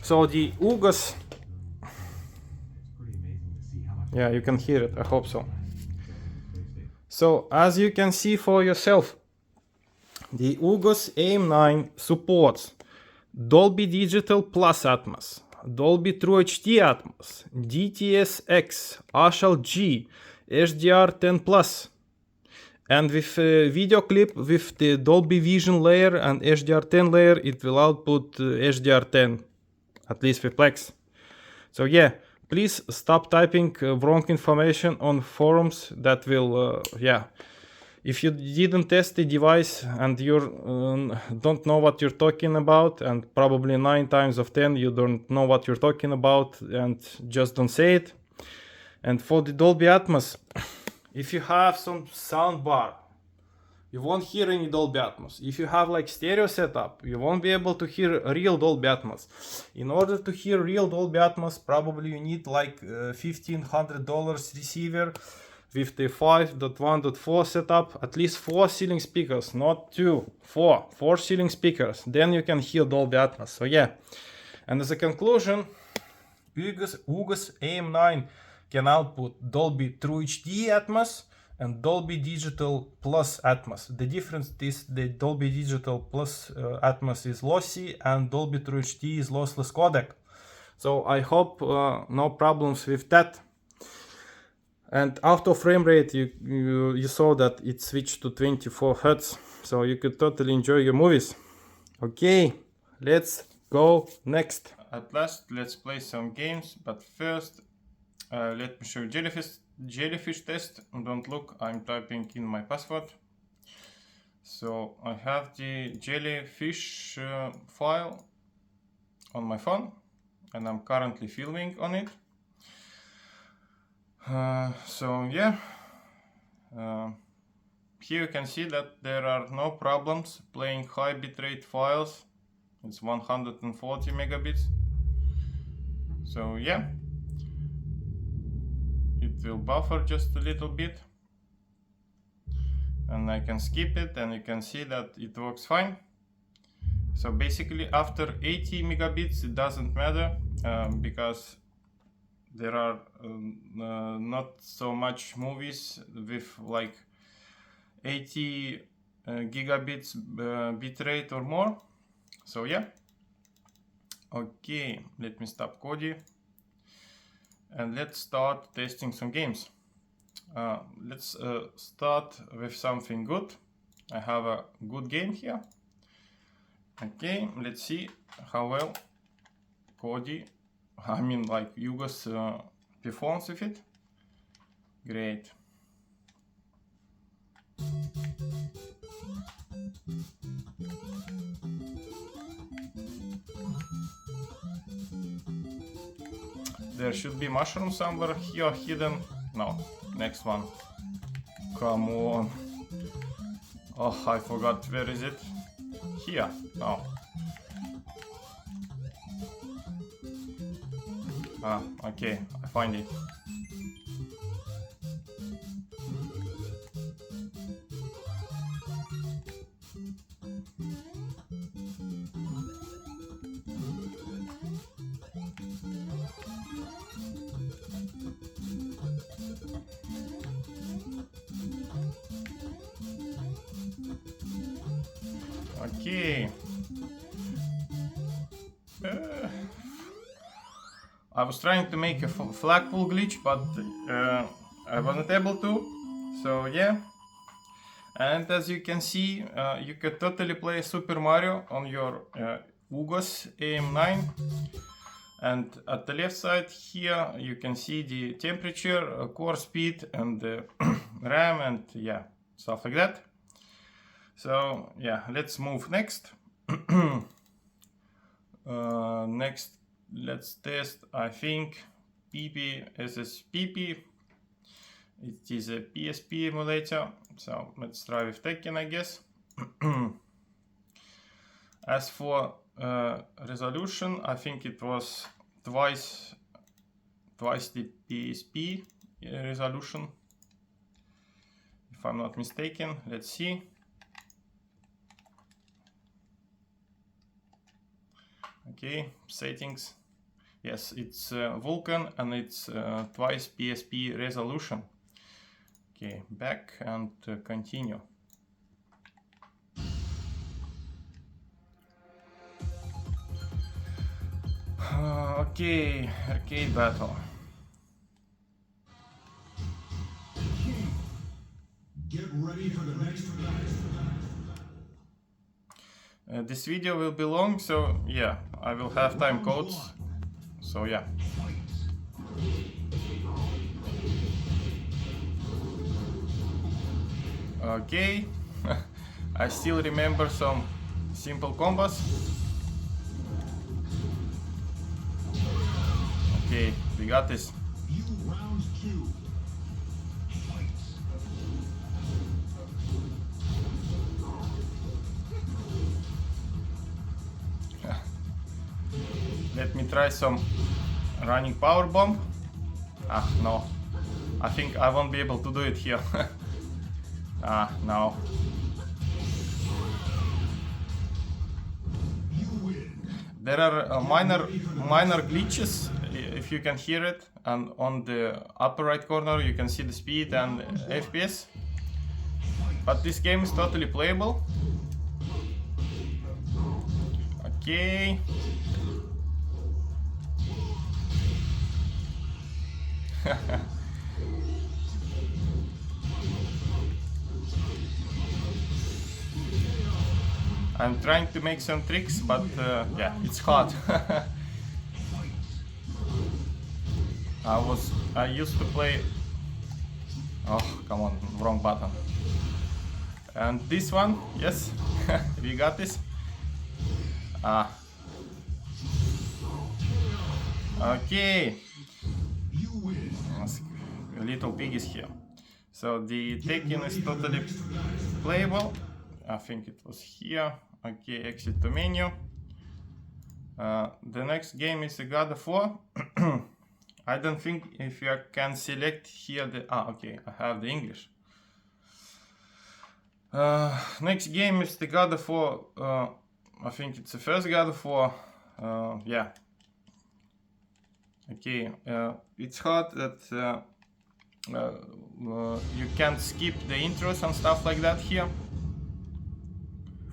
So the Ugoos, yeah, you can hear it, I hope so. So as you can see for yourself, the Ugoos AM9 supports Dolby Digital plus Atmos, Dolby TRUE HD Atmos, DTS X, HLG, HDR10 plus, and with a video clip with the Dolby Vision layer and HDR10 layer, it will output HDR10, at least with Plex. So yeah, please stop typing wrong information on forums that will, yeah. If you didn't test the device and you don't know what you're talking about, and probably 9 times of 10 you don't know what you're talking about, and just don't say it. And for the Dolby Atmos, if you have some sound bar, you won't hear any Dolby Atmos. If you have like stereo setup, you won't be able to hear real Dolby Atmos. In order to hear real Dolby Atmos, probably you need like $1,500 receiver with the 5.1.4 setup, at least 4 ceiling speakers, not 2, 4 ceiling speakers. Then you can hear Dolby Atmos. So yeah, and as a conclusion, Ugoos AM9 can output Dolby TRUE HD Atmos and Dolby Digital plus Atmos. The difference is the Dolby Digital plus Atmos is lossy and Dolby TRUE HD is lossless codec. So I hope no problems with that. And auto frame rate, you saw that it switched to 24 Hz, so you could totally enjoy your movies. Okay, let's go next. At last, let's play some games, but first let me show you Jellyfish test. Don't look, I'm typing in my password. So I have the Jellyfish file on my phone and I'm currently filming on it. So yeah, here you can see that there are no problems playing high bitrate files. It's 140 megabits. So yeah, it will buffer just a little bit, and I can skip it, and you can see that it works fine. So basically after 80 megabits it doesn't matter, because there are not so much movies with like 80 gigabits bitrate or more. So yeah. Okay, let me stop Kodi and let's start testing some games. Let's start with something good. I have a good game here. Okay, let's see how well Kodi, I mean like Ugoos performs with it. Great. There should be mushroom somewhere here hidden. No, next one. Come on. Oh, I forgot, where is it? Here. Oh. Ah, okay, I find it. Okay. I was trying to make a flagpole glitch, but I wasn't able to. So yeah. And as you can see, you could totally play Super Mario on your Ugoos AM9. And at the left side here, you can see the temperature, core speed, and RAM, and yeah, stuff like that. So yeah, let's move next. Next, let's test, I think, SSPP. It is a PSP emulator, so let's try with Tekken, I guess. As for resolution, I think it was twice the PSP resolution, if I'm not mistaken. Let's see. Okay, settings. Yes, it's Vulkan, and it's twice PSP resolution. Okay, back and continue. Okay, arcade battle. Get ready for the next This video will be long, so yeah, I will have time codes. So yeah. Okay, I still remember some simple combos. Okay, we got this. round two. Let me try some running power bomb. Ah, no. I think I won't be able to do it here. Ah, no. There are minor glitches, if you can hear it, and on the upper right corner you can see the speed and FPS. But this game is totally playable. Okay. I'm trying to make some tricks, but yeah, it's hard. I used to play. Oh, come on, wrong button. And this one, yes, we got this. Ah. Okay. Little pig is here. So the Tekken is totally playable. I think it was here. Okay, exit to menu. The next game is the God of War. I don't think if you can select here the... okay, I have the English. Next game is the God of War. I think it's the first God of War. Yeah. Okay, it's hard that you can't skip the intros and stuff like that here.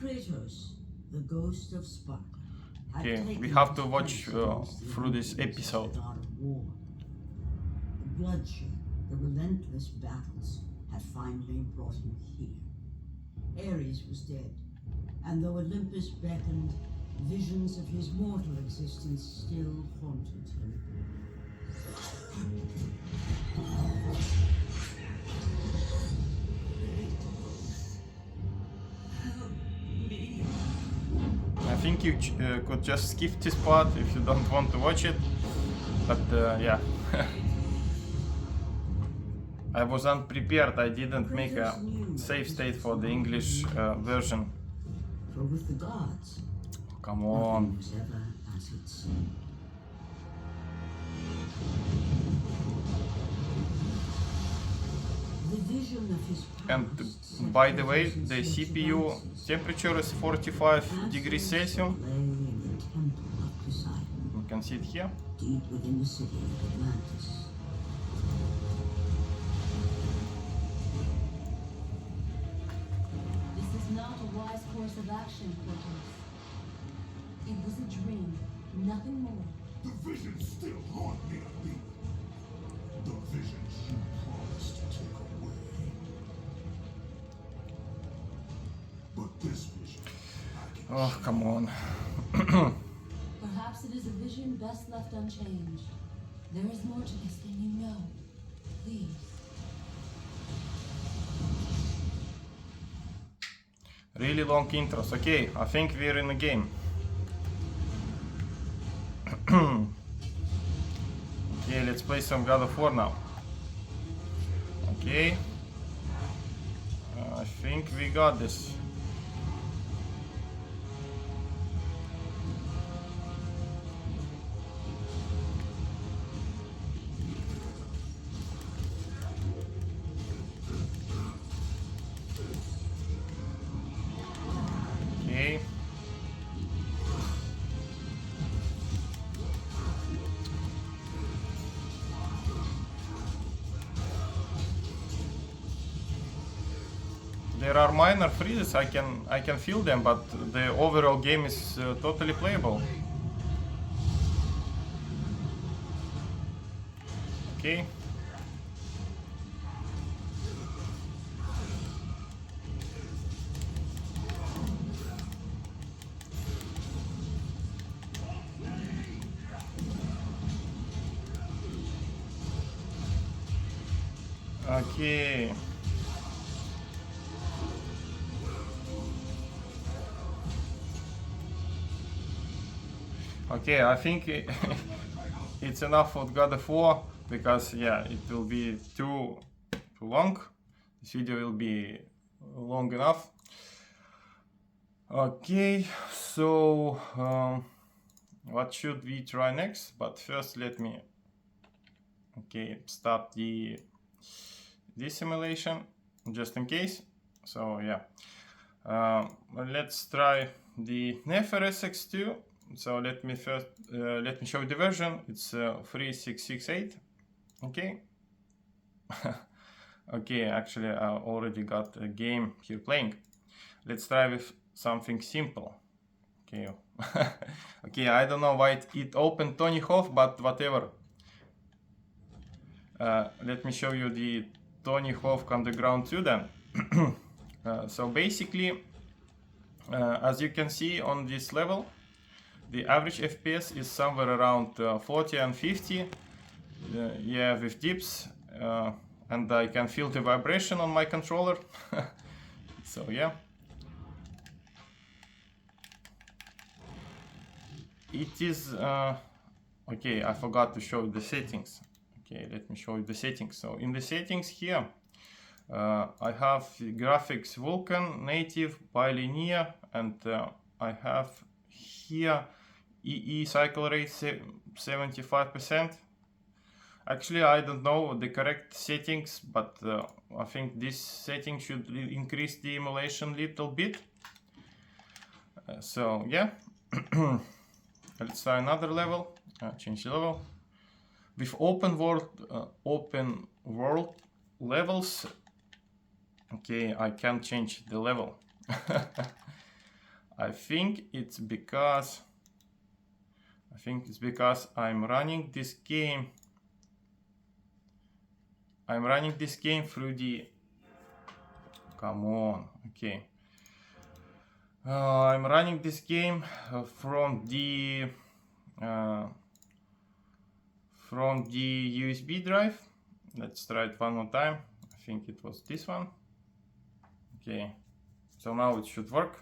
Kratos, the ghost of Sparta. Okay, we have to watch through this episode. The bloodshed, the relentless battles had finally brought him here. Ares was dead, and though Olympus beckoned, visions of his mortal existence still haunted him. I think you could just skip this part if you don't want to watch it, but yeah. I was unprepared, I didn't make a save state for the English version. For with the gods, Come on. nothing was ever as it seemed. The vision of his And past by the way, set the figures in CPU Atlantis. temperature is 45 degrees Celsius. Lay in the temple of Poseidon, You can see it here. deep within the city of Atlantis. This is not a wise course of action, Kratos. It was a dream, nothing more. The visions still haunt me, Athena. The visions you promised to take away. But this vision, I can Oh, come on. Perhaps it is a vision best left unchanged. There is more to this than you know. Please. Really long intros. Okay, I think we're in the game. Okay, let's play some God of War now. Okay. I think we got this. Okay. There are minor freezes, I can feel them, but the overall game is totally playable. Okay. Okay. Okay, I think it's enough for God of War, because yeah, it will be too long. This video will be long enough. Okay, so what should we try next? But first let me stop this simulation just in case. So yeah, let's try the Nefer SX2. So let me show you the version. It's 3668. Okay. Okay, actually I already got a game here playing. Let's try with something simple. Okay. Okay, I don't know why it opened Tony Hawk, but whatever. Let me show you the Tony Hawk Underground 2 then. So basically, as you can see on this level, the average FPS is somewhere around 40 and 50. Yeah, with dips, and I can feel the vibration on my controller. So yeah. It is okay, I forgot to show the settings. Okay, let me show you the settings. So in the settings here, I have graphics Vulkan, native, bilinear, and I have here EE cycle rate 75%. Actually, I don't know the correct settings, but I think this setting should increase the emulation little bit. So yeah, let's try another level. Change the level. With open world levels, okay, I can't change the level. I think it's because I'm running this game. Through the. Come on, okay. I'm running this game from the USB drive. Let's try it one more time. I think it was this one. Okay, so now it should work.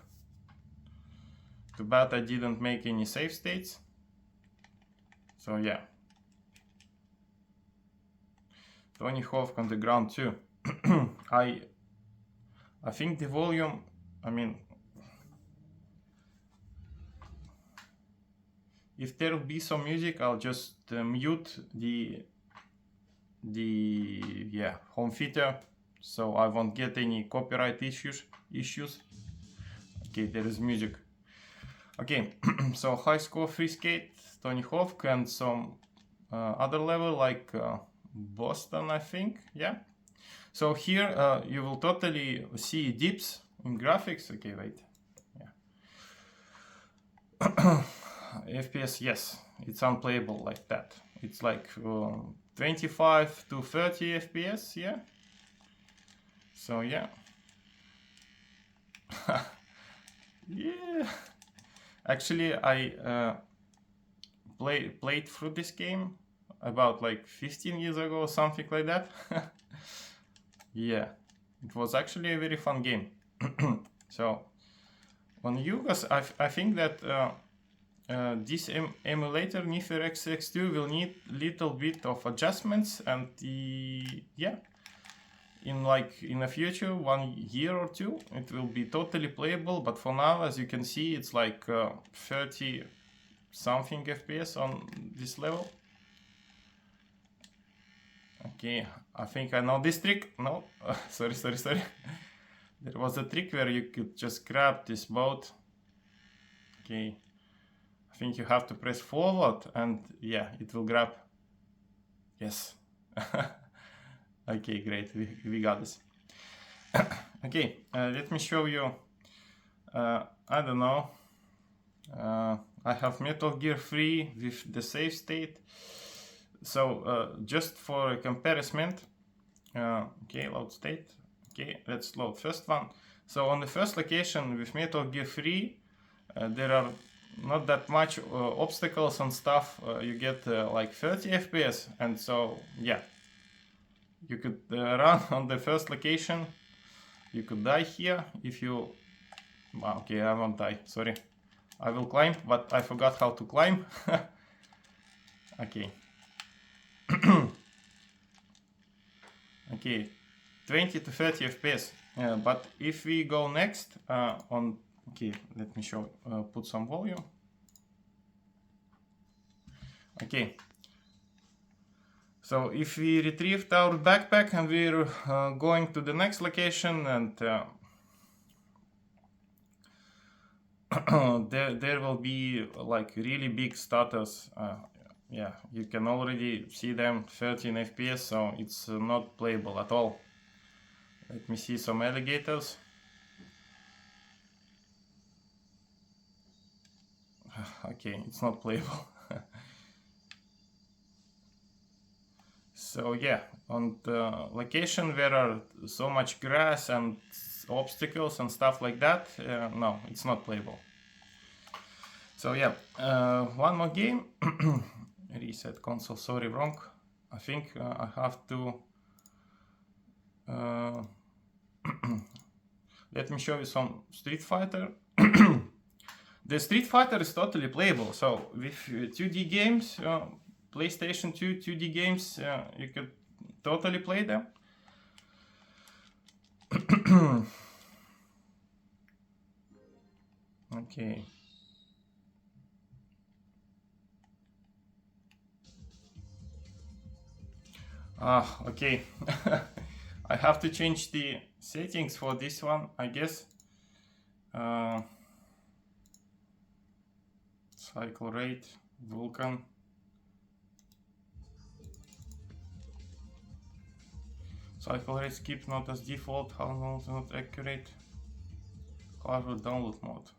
Too bad I didn't make any save states. So yeah. Tony Hawk on the ground too. I think the volume, I mean, if there'll be some music, I'll just mute the home theater, so I won't get any copyright issues. Okay, there is music. Okay, so high score free skate, Tony Hawk, and some other level like Boston, I think. Yeah. So here you will totally see dips in graphics. Okay, wait. Yeah. FPS, yes, it's unplayable like that. It's like 25 to 30 FPS, yeah. So yeah. Yeah. Actually, I played through this game about like 15 years ago or something like that. Yeah, it was actually a very fun game. So on Ugoos, I think that this emulator Nefer XX2 will need little bit of adjustments, and yeah, in the future, 1 year or two, it will be totally playable. But for now, as you can see, it's like 30 something FPS on this level. Okay, I think I know this trick. No, sorry. There was a trick where you could just grab this boat. Okay, I think you have to press forward, and yeah, it will grab. Yes. Okay, great, we got this. Okay, let me show you. I don't know. I have Metal Gear 3 with the save state. So just for a comparison, okay, load state. Okay, let's load first one. So on the first location with Metal Gear 3, there are not that much obstacles and stuff. You get like 30 FPS, and so yeah, you could run on the first location. You could die here if you. Okay, I won't die. Sorry, I will climb, but I forgot how to climb. Okay. Okay, 20 to 30 FPS. But if we go next on, okay, let me show, put some volume. Okay. So if we retrieved our backpack and we're going to the next location, and there will be like really big stutters. Yeah, you can already see them 13 FPS, so it's not playable at all. Let me see some alligators. Okay, it's not playable. So yeah, on the location where are so much grass and obstacles and stuff like that, no, it's not playable. So yeah, one more game. Reset console, sorry, wrong. I think I have to let me show you some Street Fighter. The Street Fighter is totally playable. So with 2D games, PlayStation 2 2D games, you could totally play them. Okay. Okay. I have to change the settings for this one, I guess. Cycle rate, Vulkan. Cycle rate skip not as default, how not accurate. Hardware download mode.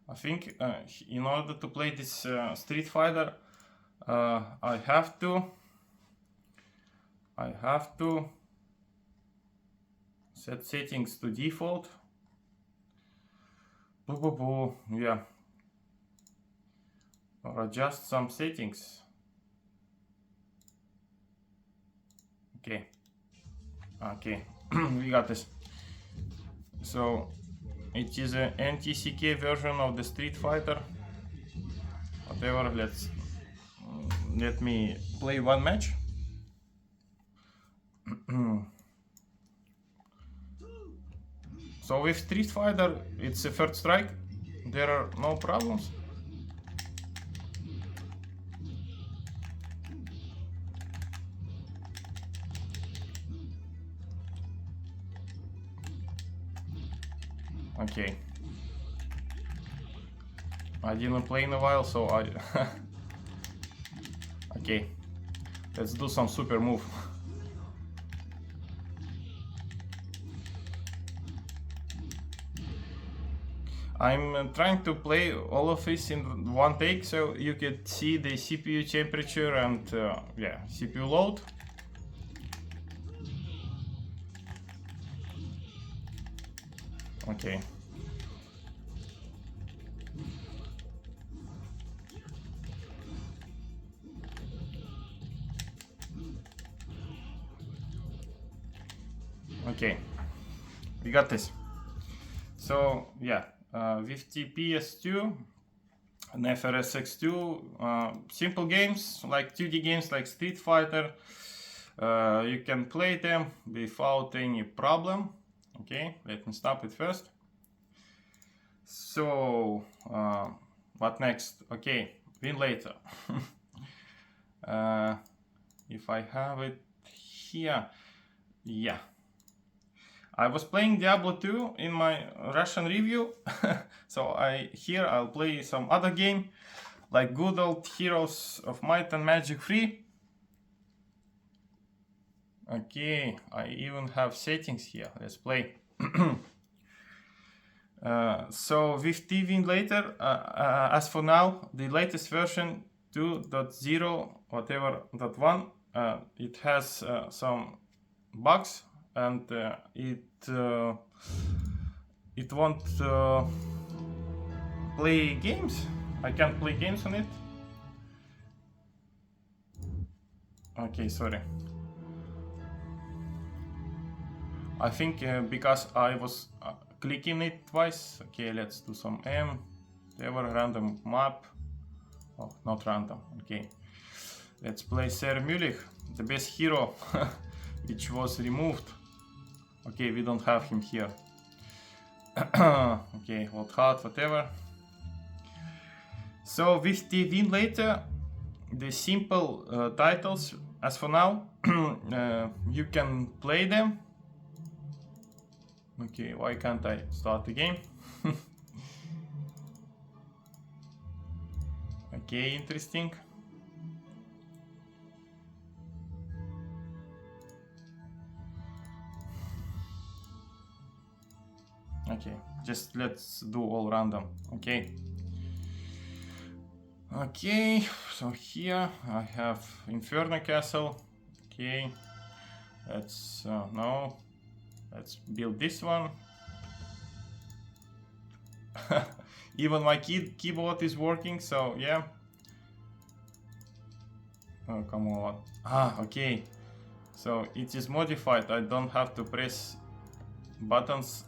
I think in order to play this Street Fighter, I have to set settings to default. Yeah. Or adjust some settings. Okay, we got this. So it is a NTCK version of the Street Fighter. Whatever, let me play one match. So with Street Fighter, it's a third strike. There are no problems. Okay. I didn't play in a while, so I... Okay. Let's do some super move. I'm trying to play all of this in one take, so you can see the CPU temperature and yeah, CPU load. Okay. Okay, we got this. So yeah, with TPS2 and FRSX2, simple games like 2D games like Street Fighter, you can play them without any problem. Okay, let me stop it first. So what next? Okay, win later. If I have it here, yeah. I was playing Diablo 2 in my Russian review, so I'll play some other game, like good old Heroes of Might and Magic 3. Okay, I even have settings here. Let's play. So with TV later, as for now, the latest version 2.0 whatever .1, it has some bugs. And it won't play games. I can't play games on it. Okay, sorry. I think because I was clicking it twice. Okay, let's do some whatever random map. Oh, not random. Okay, let's play Sir Mulich, the best hero, which was removed. Okay, we don't have him here. Okay, what hard, whatever. So with the win later, the simple titles, as for now, you can play them. Okay, why can't I start the game? Okay, interesting. Okay, just let's do all random. Okay. Okay, so here I have Inferno Castle. Okay, let's no, let's build this one. Even my keyboard is working, so yeah. Oh, come on. Okay. So it is modified. I don't have to press buttons.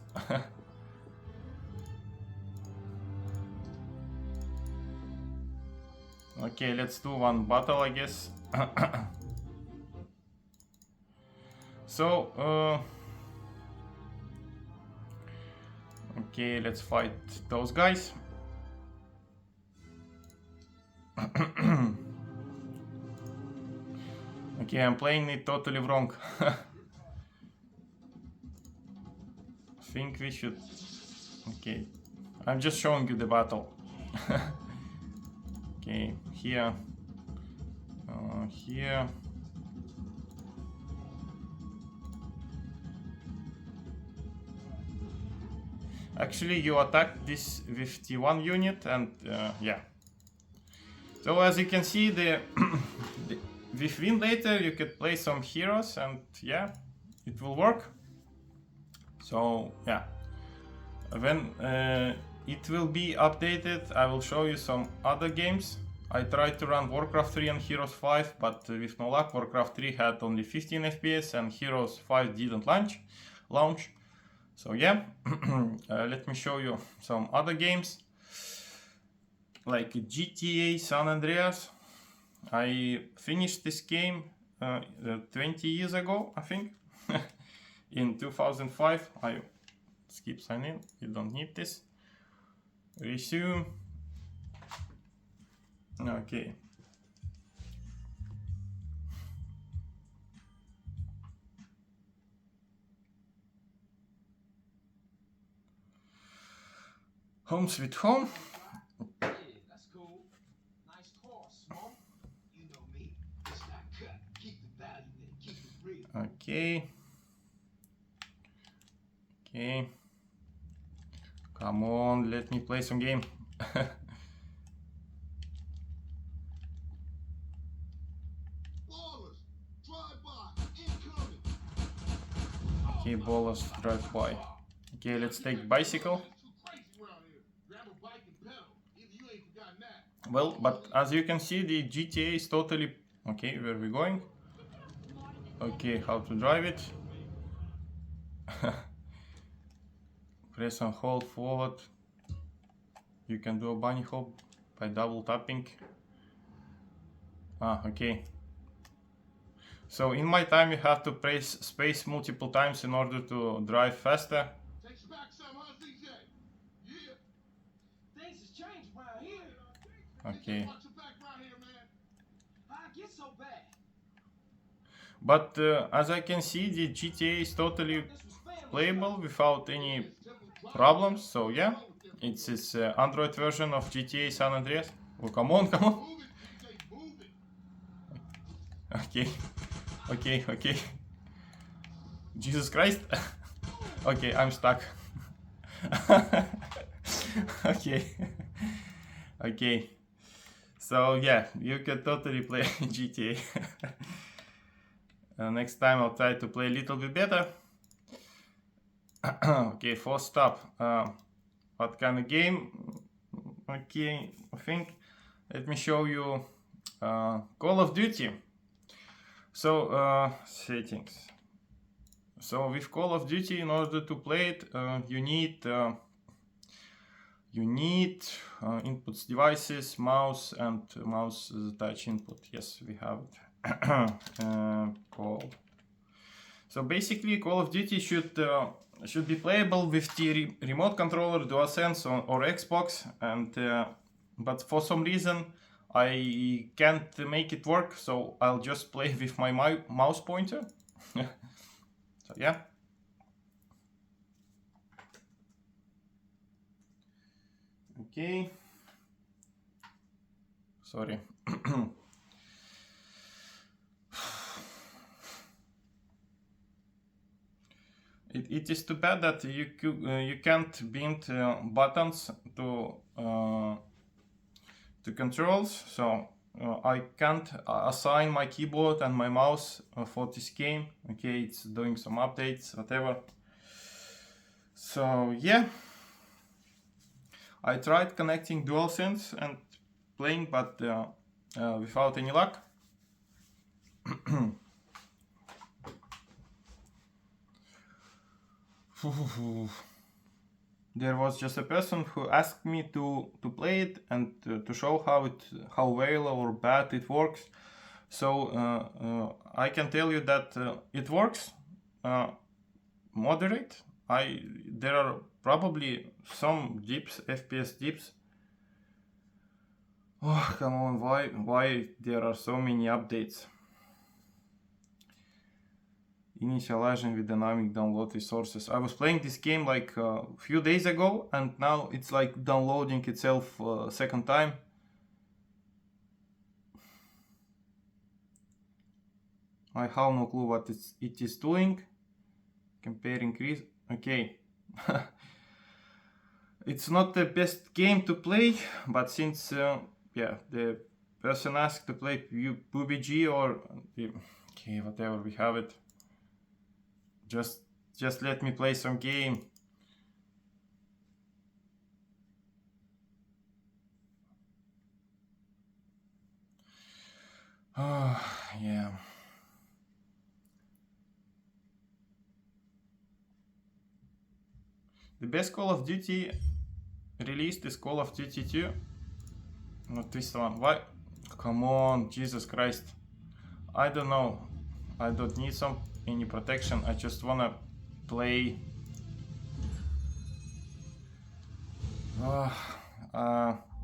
Okay, let's do one battle, I guess. So, okay, let's fight those guys. Okay, I'm playing it totally wrong. I think we should... Okay, I'm just showing you the battle. Okay, here. Here. Actually, you attack this with T1 unit and yeah. So as you can see, with Windlater you could play some heroes and yeah, it will work. So yeah, when it will be updated, I will show you some other games. I tried to run Warcraft 3 and Heroes 5, but with no luck. Warcraft 3 had only 15 FPS and Heroes 5 didn't launch. So yeah, let me show you some other games. Like GTA San Andreas. I finished this game 20 years ago, I think. In 2005. I skip sign in, you don't need this. Resume. Okay. Home sweet home. Yeah, that's cool. Nice car, small. You know me. It's not cut. Keep the value and keep it real. Okay. Okay. Come on, let me play some game. Ballers, drive by, incoming. Okay, ballers drive by. Okay, let's take bicycle. Well, but as you can see, the GTA is totally... Okay, where are we going? Okay, how to drive it. Press and hold forward. You can do a bunny hop by double tapping. Ah, okay. So in my time you have to press space multiple times in order to drive faster. Takes back some, huh, CJ? Yeah. Things has changed around here. Okay. Watch your back right here, man. How it get so bad? But as I can see, the GTA is totally This was family playable without any problems. So yeah, it's this Android version of GTA San Andreas. Oh, come on, come on. Move it, CJ, move it. Okay, okay, okay. Jesus Christ. Okay, I'm stuck. Okay, okay. So yeah, you can totally play GTA. Next time I'll try to play a little bit better. Okay, first stop. What kind of game? Okay, I think. Let me show you Call of Duty. So settings. So with Call of Duty, in order to play it, you need inputs, devices, mouse, and mouse touch input. Yes, we have it. So basically, Call of Duty should be playable with the remote controller, DualSense, or Xbox, and but for some reason I can't make it work. So I'll just play with my mouse pointer. So yeah. Okay. Sorry. It is too bad that you can't bind buttons to controls. So I can't assign my keyboard and my mouse for this game. Okay, it's doing some updates, whatever. So yeah, I tried connecting DualSense and playing, but without any luck. There was just a person who asked me to play it and to show how well or bad it works. So I can tell you that it works moderate. There are probably some dips, FPS dips. Oh, come on, why there are so many updates? initializing with dynamic download resources. I was playing this game like a few days ago, and now it's like downloading itself second time. I have no clue what it is doing. Compare increase. Okay. It's not the best game to play, but since yeah, the person asked to play PUBG or okay, whatever, we have it. Just let me play some game. Yeah. The best Call of Duty released is Call of Duty 2. Not this one. Why? Come on, Jesus Christ. I don't know. I don't need any protection. I just wanna play.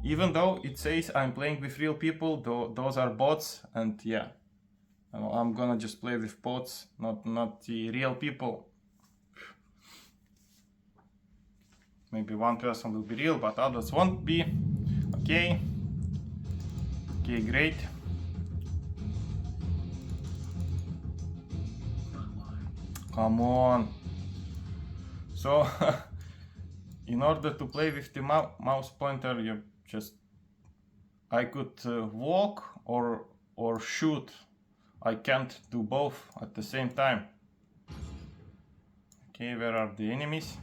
Even though it says I'm playing with real people, those are bots, and yeah, I'm gonna just play with bots, not the real people. Maybe one person will be real, but others won't be. Okay. Okay, great. Come on. So, in order to play with the mouse pointer, you just... I could walk or shoot. I can't do both at the same time. Okay, where are the enemies?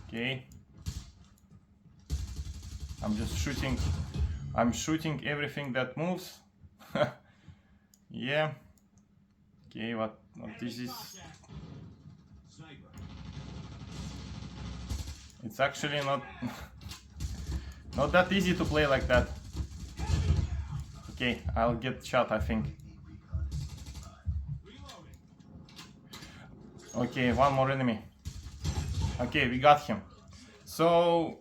Okay. I'm just shooting. I'm shooting everything that moves. Yeah. Okay, what this is? It's actually not that easy to play like that. Okay, I'll get shot, I think. Okay, one more enemy. Okay, we got him. So,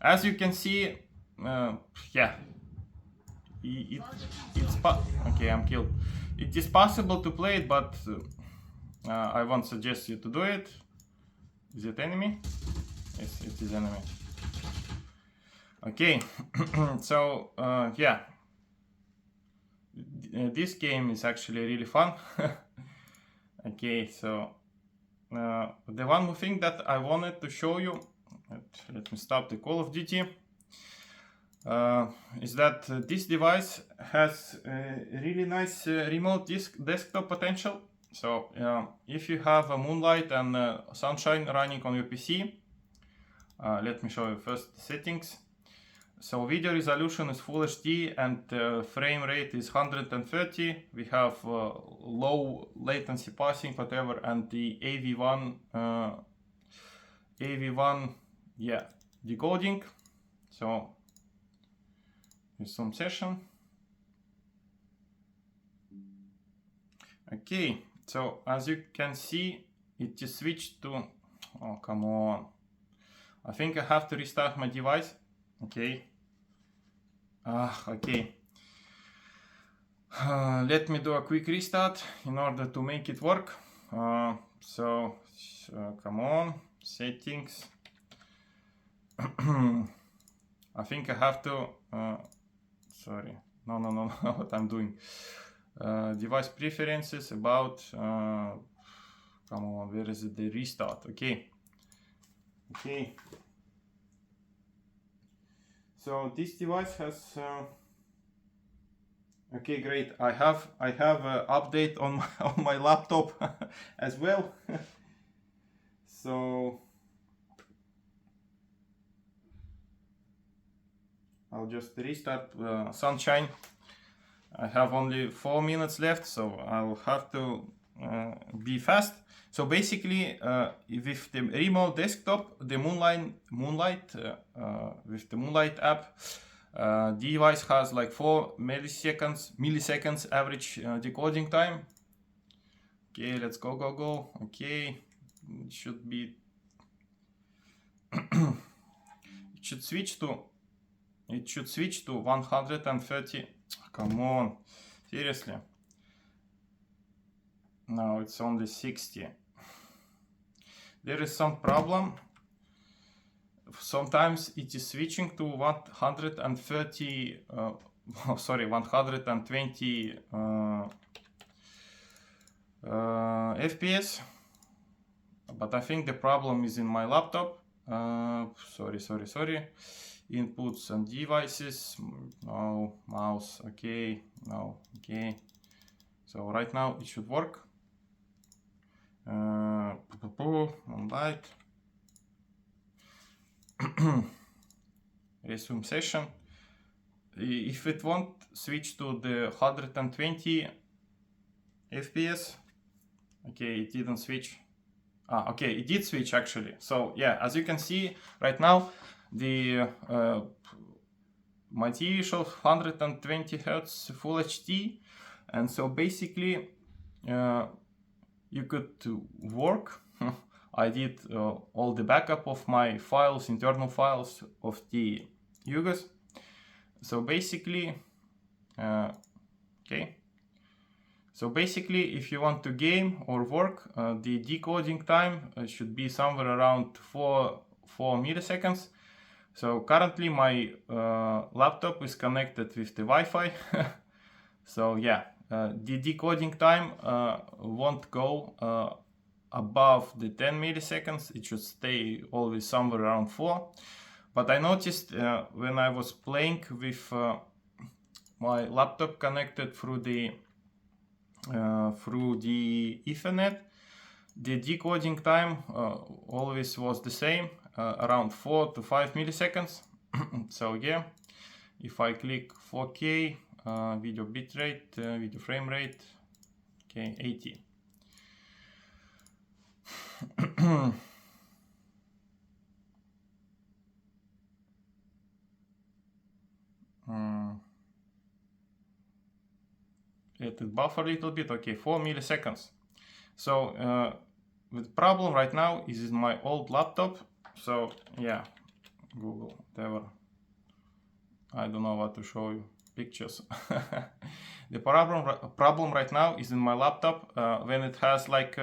as you can see, yeah, okay, I'm killed. It is possible to play it, but I won't suggest you to do it. Is it enemy? Yes, it is enemy. Okay, so yeah, this game is actually really fun. Okay, so the one more thing that I wanted to show you, let me stop the Call of Duty, is that this device has a really nice remote desktop potential. So if you have a Moonlight and Sunshine running on your PC, let me show you first the settings. So video resolution is Full HD and frame rate is 130. We have low latency passing, whatever, and the AV1, yeah, decoding. So here's some session. Okay, so as you can see, it just switched to, oh come on, I think I have to restart my device. Okay. Okay. Let me do a quick restart in order to make it work. So come on, settings. I think I have to. Sorry, no, what I'm doing. Device preferences, about. Come on, where is it? The restart. Okay. Okay. So this device has okay, great. I have an update on my laptop as well. So I'll just restart Sunshine. I have only 4 minutes left, so I'll have to be fast. So basically, with the remote desktop, the Moonlight with the Moonlight app, the device has like 4 milliseconds average decoding time. Okay, let's go. Okay, it should be. It should switch to 130. Come on, seriously. Now it's only 60. There is some problem. Sometimes it is switching to 130 120 FPS, but I think the problem is in my laptop. Sorry. Inputs and devices. No, mouse. Okay. No. Okay. So right now it should work. On light. Resume session. If it won't switch to the 120 FPS, okay, it didn't switch. Okay, it did switch actually. So yeah, as you can see right now, the my TV shows 120 Hz Full HD, and so basically you could work. I did all the backup of my files, internal files of the Ugoos. So basically, okay. So basically, if you want to game or work, the decoding time should be somewhere around 4 milliseconds. So currently my laptop is connected with the Wi-Fi. So yeah, the decoding time won't go above the 10 milliseconds. It should stay always somewhere around 4. But I noticed when I was playing with my laptop connected through the Ethernet, the decoding time always was the same, around 4 to 5 milliseconds. So yeah, if I click 4K, video bitrate, video frame rate, okay, 80. Let it buffer a little bit. Okay, 4 milliseconds. So the problem right now is in my old laptop. So yeah, Google, whatever. I don't know what to show you. Pictures. The problem right now is in my laptop when it has like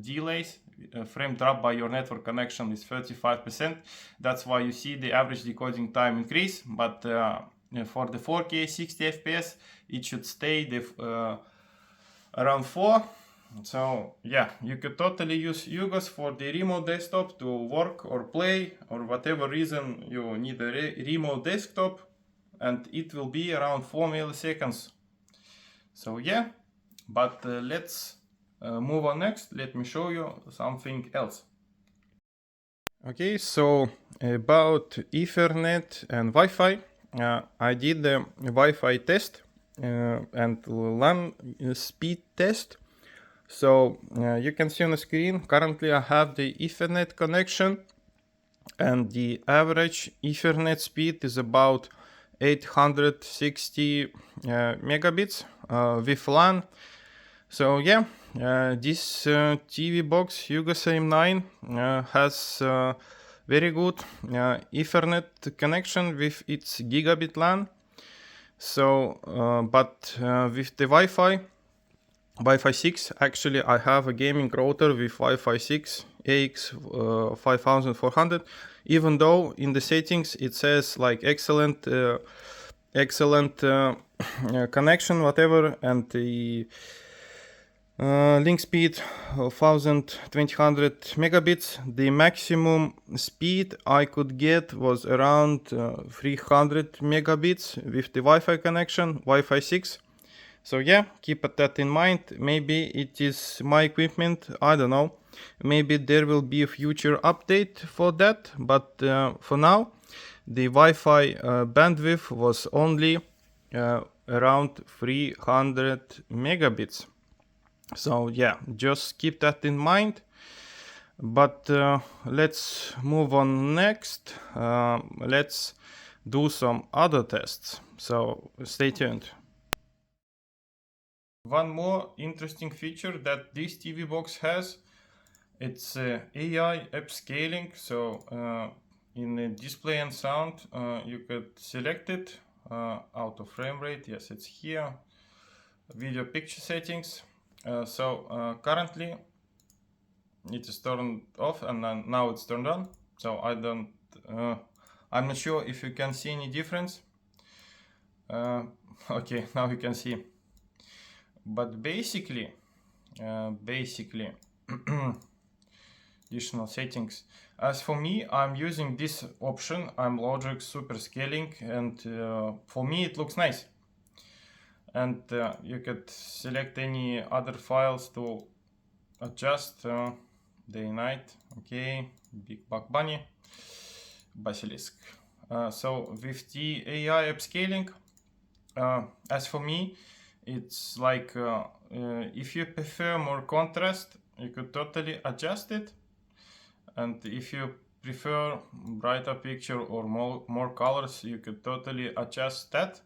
delays. Frame drop by your network connection is 35%. That's why you see the average decoding time increase. But for the 4K 60 FPS, it should stay around 4. So yeah, you could totally use Ugoos for the remote desktop to work or play, or whatever reason you need a remote desktop, and it will be around 4 milliseconds. So yeah, but let's move on next. Let me show you something else. Okay, so about Ethernet and Wi-Fi, I did the Wi-Fi test and LAN speed test. So you can see on the screen, currently I have the Ethernet connection, and the average Ethernet speed is about 860 megabits with LAN. So yeah, this TV box Ugoos AM9 has very good Ethernet connection with its gigabit LAN. So but with the Wi-Fi 6, actually I have a gaming router with Wi-Fi 6 AX5400, even though in the settings it says like excellent connection, whatever, and the link speed 1200 megabits. The maximum speed I could get was around 300 megabits with the Wi-Fi connection, Wi-Fi 6. So yeah, keep that in mind. Maybe it is my equipment, I don't know. Maybe there will be a future update for that, but for now the Wi-Fi bandwidth was only around 300 megabits. So yeah, just keep that in mind. But let's move on next. Let's do some other tests. So stay tuned. One more interesting feature that this TV box has, it's AI upscaling. So in the display and sound, you could select it, auto frame rate, yes, it's here, video picture settings, Currently it is turned off, and then now it's turned on. So I'm not sure if you can see any difference. Okay, now you can see. But basically additional settings. As for me, I'm using this option. I'm Logic Super Scaling, and for me it looks nice. And you could select any other files to adjust day night. Okay, big bug bunny, basilisk. So with the AI upscaling, as for me, it's like if you prefer more contrast, you could totally adjust it. And if you prefer brighter picture or more colors, you could totally adjust that.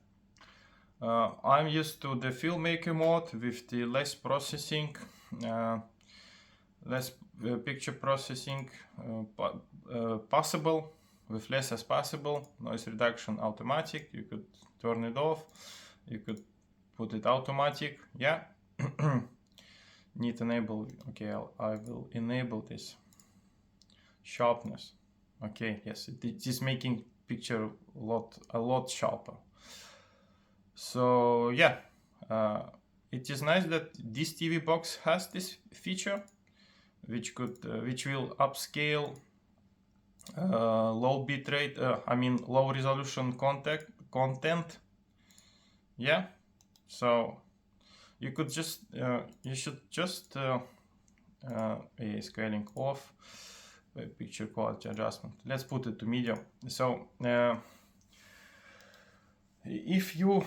I'm used to the filmmaker mode with the less processing, less picture processing possible, with less as possible. Noise reduction automatic, you could turn it off, you could put it automatic, yeah. Need enable, okay, I will enable this. Sharpness, okay, yes, it is making picture a lot sharper. So yeah, it is nice that this TV box has this feature, which will upscale low bitrate, low resolution content. Yeah, so you could just you should just scaling off, picture quality adjustment. Let's put it to medium. So if you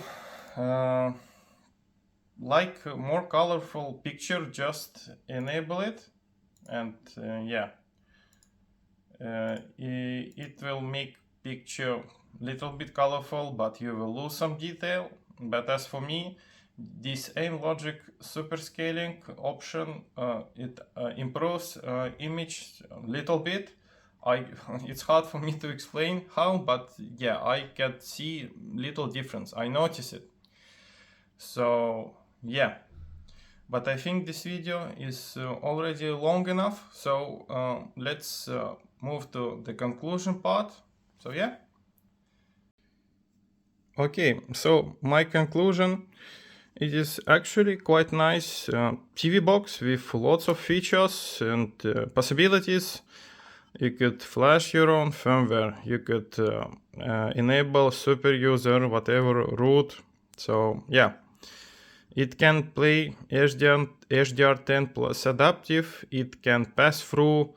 like a more colorful picture, just enable it, and yeah, it will make picture little bit colorful, but you will lose some detail. But as for me, this Logic super scaling option, it improves image a little bit. It's hard for me to explain how, but yeah, I can see little difference. I notice it. So yeah, but I think this video is already long enough. So let's move to the conclusion part. So yeah. Okay, so my conclusion. It is actually quite nice TV box with lots of features and possibilities. You could flash your own firmware, you could enable super user, whatever root. So yeah, it can play HDR10 plus adaptive, it can pass through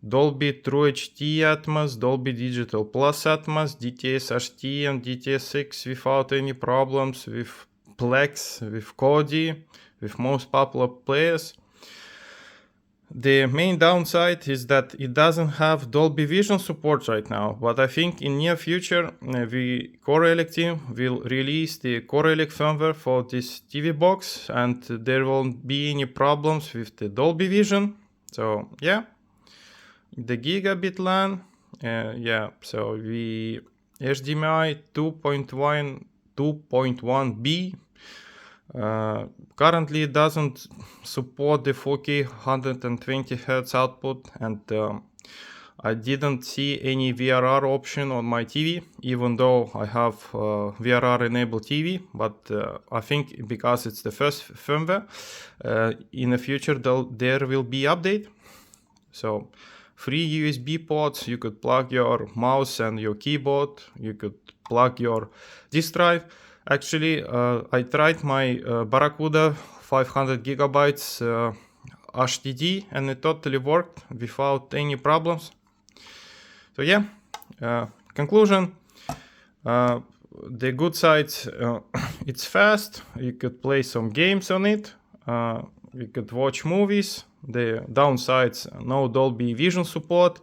Dolby TRUE HD Atmos, Dolby Digital Plus Atmos, DTS HD and DTS6 without any problems, with Plex, with Kodi, with most popular players. The main downside is that it doesn't have Dolby Vision support right now, but I think in near future the coreelec team will release the coreelec firmware for this TV box, and there won't be any problems with the Dolby Vision. So yeah, the gigabit LAN, yeah, so the HDMI 2.1B currently it doesn't support the 4K 120 Hz output, and I didn't see any VRR option on my TV, even though I have VRR enabled TV, but I think because it's the first firmware, in the future there will be update. So 3 USB ports, you could plug your mouse and your keyboard, you could plug your disk drive. Actually, I tried my Barracuda 500 gigabytes HDD, and it totally worked without any problems. So yeah, conclusion, the good sides, it's fast, you could play some games on it, you could watch movies. The downsides, no Dolby Vision support.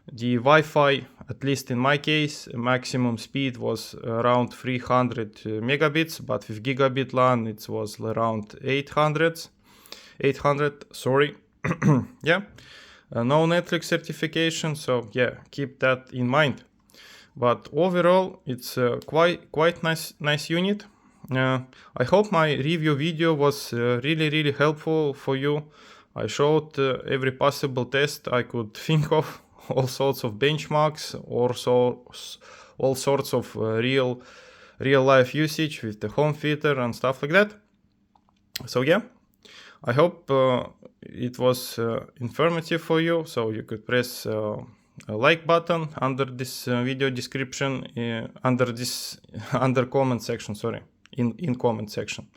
The Wi-Fi, at least in my case, maximum speed was around 300 megabits, but with gigabit LAN it was around 800, sorry. Yeah, no Netflix certification, so yeah, keep that in mind. But overall, it's quite nice unit. I hope my review video was really helpful for you. I showed every possible test I could think of, all sorts of benchmarks, or all sorts of real life usage with the home theater and stuff like that. So yeah, I hope it was informative for you. So you could press a like button under this video description, under comment section, sorry, in comment section.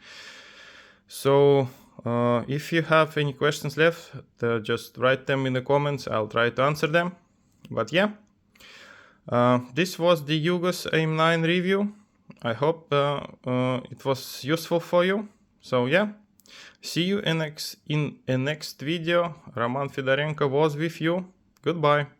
So if you have any questions left, just write them in the comments. I'll try to answer them. But yeah, this was the Ugoos AM9 review. I hope it was useful for you. So yeah, see you in a next video. Roman Fedorenko was with you. Goodbye.